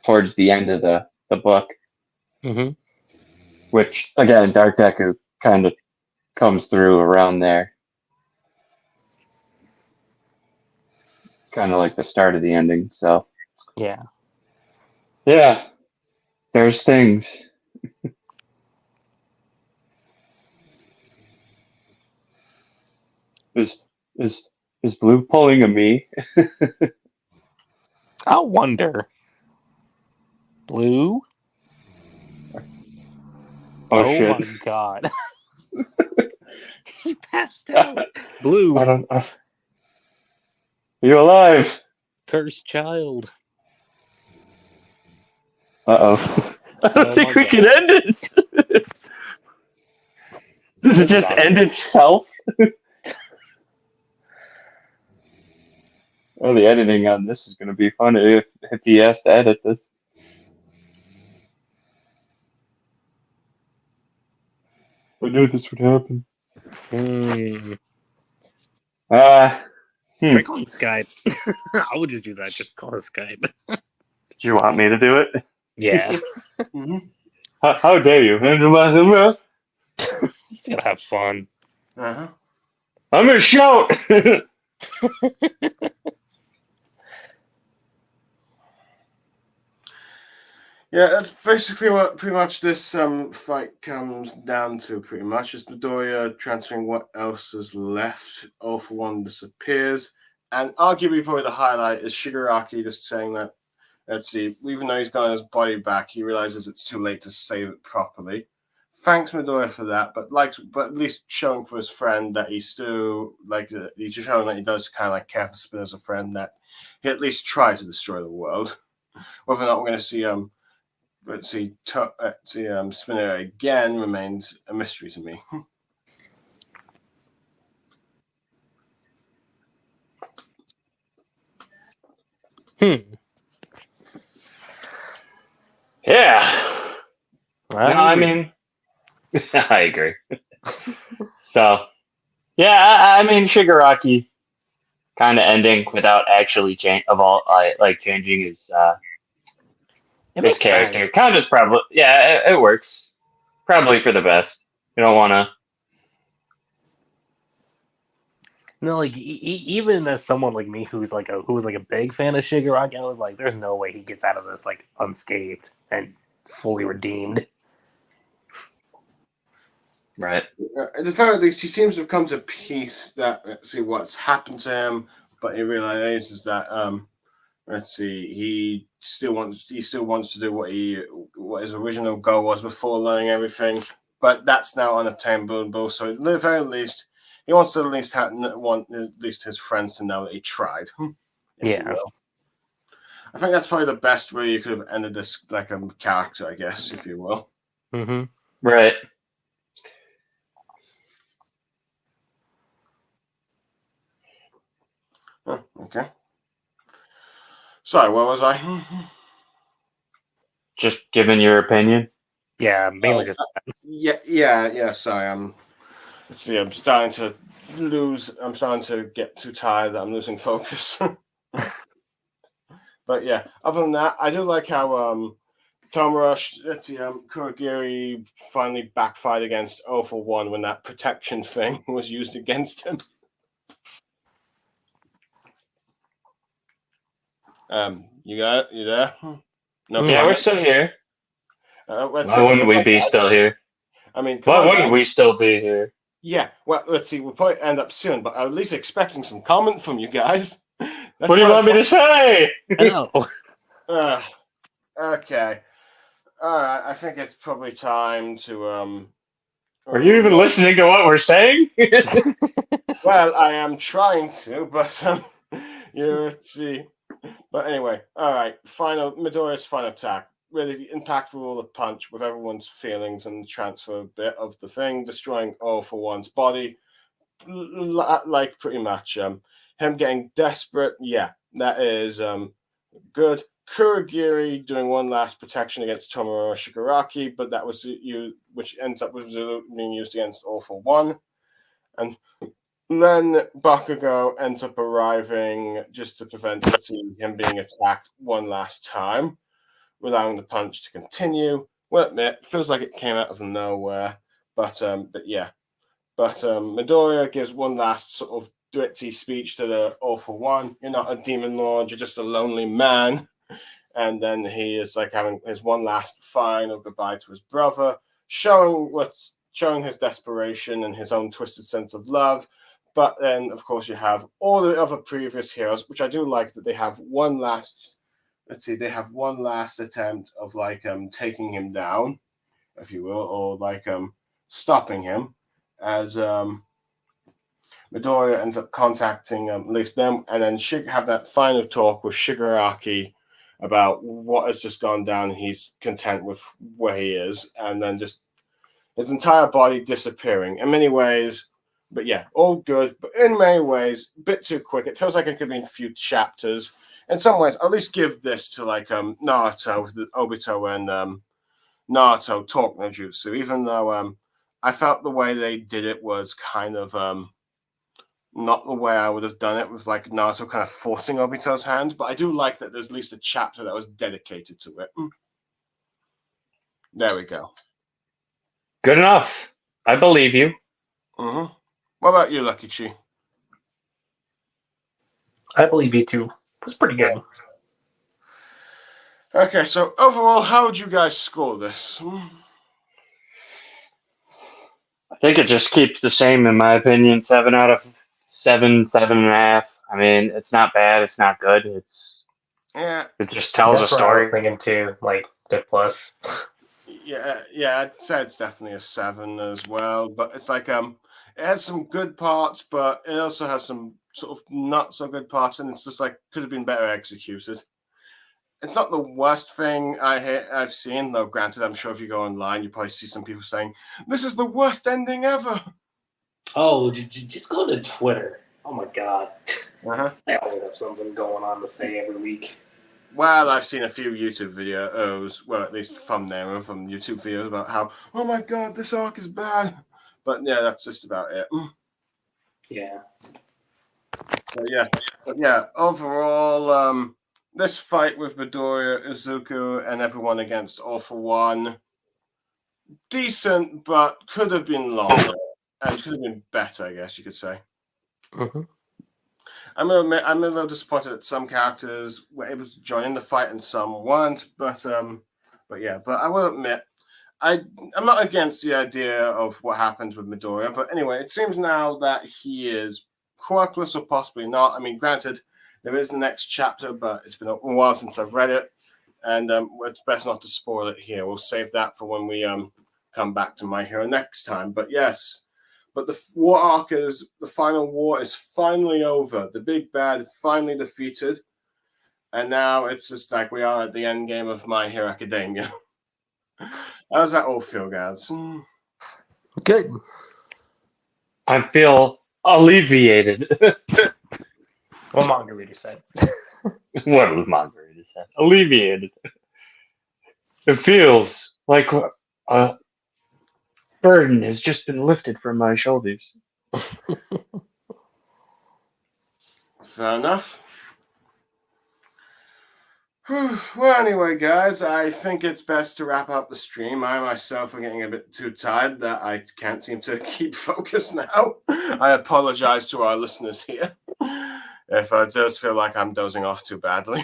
towards the end of the book, Mm-hmm. which again, Dark Deku kind of comes through around there, kind of like the start of the ending. So Yeah. There's things. Is is is Blue pulling a me? I wonder. Blue? Oh shit! My god. He passed out. Blue. I don't. Are you alive? Cursed child. Uh-oh. I don't think we can God. end it. Does it just end itself? Oh, the editing on this is going to be fun if he has to edit this. I knew this would happen. Try calling Skype. I would just do that. Just call it Skype. Do you want me to do it? Yeah. How dare you? He's gonna have fun. Uh-huh. I'm gonna shout. Yeah, that's basically what pretty much this fight comes down to. Pretty much, just Midoriya transferring what else is left. All for One disappears, and arguably probably the highlight is Shigaraki just saying that. Let's see, even though he's got his body back, he realizes it's too late to save it properly. Thanks Midoriya for that, but at least showing for his friend that he's still he's showing that he does kind of care for Spin as a friend, that he at least tried to destroy the world. Whether or not we're going to see Spinner again remains a mystery to me. Yeah. I mean, I agree. So, yeah, I mean, Shigaraki kind of ending without actually changing his character. Sense. Kind of probably, it works. Probably for the best. You don't want to. No, even as someone like me who was like a big fan of Shigaraki, I was like, there's no way he gets out of this unscathed and fully redeemed. Right. At the very least, he seems to have come to peace that what's happened to him, but he realizes that he still wants to do what his original goal was before learning everything, but that's now unattainable. So at the very least, he wants to at least his friends to know that he tried. Yeah. I think that's probably the best way you could have ended this character, I guess, if you will. Mm-hmm. Right. Oh, okay. Sorry, where was I? Just giving your opinion. Yeah, mainly just. Yeah. Sorry, let's see. I'm starting to get too tired that I'm losing focus. But yeah, other than that, I do like how Kurogiri finally backfired against 0 for 1 when that protection thing was used against him. You there? No. Yeah, we're still here. Let's Why see. wouldn't we be still here? I mean, Why wouldn't we still be here? Yeah, well, let's see. We'll probably end up soon, but I'm at least expecting some comment from you guys. What do you want me to say? I know. Okay. All right. I think it's probably time to Are you even listening to what we're saying? Well, I am trying to, but let's see. But anyway, all right. Midoriya's final attack. Really impactful all the punch with everyone's feelings and transfer bit of the thing, destroying all for one's body. Like pretty much him getting desperate. Yeah, that is good. Kurogiri doing one last protection against Tomura Shigaraki, but that was which ends up with being used against All for One. And then Bakugo ends up arriving just to prevent him being attacked one last time, allowing the punch to continue. Well, admit, feels like it came out of nowhere, but yeah. But Midoriya gives one last sort of ditzy speech to the All for One. You're not a demon lord, you're just a lonely man. And then he is like having his one last final goodbye to his brother, showing his desperation and his own twisted sense of love. But then, of course, you have all the other previous heroes, which I do like that they have one last. Let's see, they have one last attempt of like taking him down, if you will, or like stopping him, as Midoriya ends up contacting at least them, and then have that final talk with Shigaraki about what has just gone down. He's content with where he is, and then just his entire body disappearing in many ways. But yeah, all good, but in many ways, a bit too quick. It feels like it could be in a few chapters. In some ways, I'll at least give this to like Naruto with Obito and Naruto talk no jutsu, even though I felt the way they did it was kind of not the way I would have done it, with like Naruto kind of forcing Obito's hand. But I do like that there's at least a chapter that was dedicated to it. There we go. Good enough. I believe you. Mm-hmm. What about you, Luckychi? I believe you too. It was pretty good. Okay, so overall, how would you guys score this? I think it just keeps the same, in my opinion. 7 out of 7, 7.5. I mean, it's not bad. It's not good. It just tells a That's what I was story. thinking too. Like good plus. Yeah, I'd say it's definitely a 7 as well. But it's like it has some good parts, but it also has some sort of not so good parts, and it's just like could have been better executed. It's not the worst thing I've seen, though. Granted, I'm sure if you go online, you probably see some people saying this is the worst ending ever. Oh, just go to Twitter. Oh my god. Uh-huh. They always have something going on to say every week. Well, I've seen a few YouTube videos, well, at least thumbnail from YouTube videos about how, oh my god, this arc is bad. But yeah, that's just about it. Yeah. But yeah, overall, this fight with Midoriya, Izuku, and everyone against All for One, decent, but could have been longer and could have been better, I guess you could say. Mm-hmm. I'm a little disappointed that some characters were able to join in the fight and some weren't. But I will admit, I'm not against the idea of what happened with Midoriya. But anyway, it seems now that he is quirkless or possibly not. I mean, granted, there is the next chapter, but it's been a while since I've read it, and it's best not to spoil it here. We'll save that for when we come back to My Hero next time. But yes. But the war arc the final war is finally over. The big bad finally defeated. And now it's just like we are at the end game of My Hero Academia. How does that all feel, guys? Good. I feel alleviated. What Mangareader said. What was Margaret said? Alleviated. It feels like a burden has just been lifted from my shoulders. Fair enough. Well, anyway, guys, I think it's best to wrap up the stream. I myself am getting a bit too tired that I can't seem to keep focus now. I apologize to our listeners here if I just feel like I'm dozing off too badly.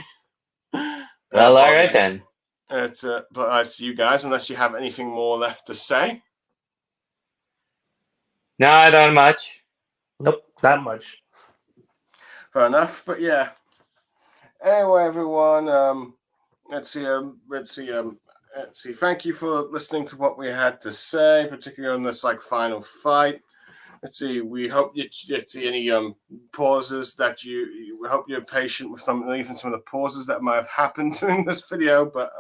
Well, all right then. But I see you guys, unless you have anything more left to say. No, I don't much. Nope, not much. Fair enough, but yeah. Anyway, everyone, let's see. Thank you for listening to what we had to say, particularly on this final fight. Let's see. We hope you see any pauses that we hope you're patient with even some of the pauses that might have happened during this video. But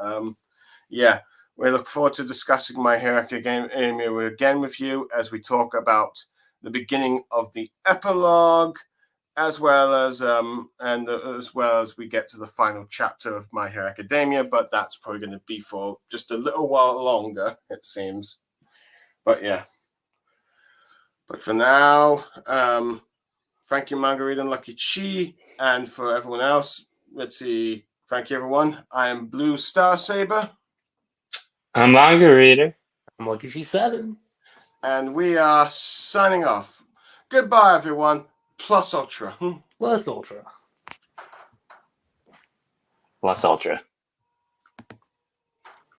yeah, we look forward to discussing My Hero Academia again with you as we talk about the beginning of the epilogue, as well as we get to the final chapter of My Hero Academia. But that's probably going to be for just a little while longer, it seems. But yeah. But for now, thank you, Margarita and Luckychi, and for everyone else, let's see. Thank you, everyone. I am Blue Star Saber. I'm Mangareader. I'm Luckychi7. And we are signing off. Goodbye, everyone. Plus Ultra. Plus Ultra. Plus Ultra.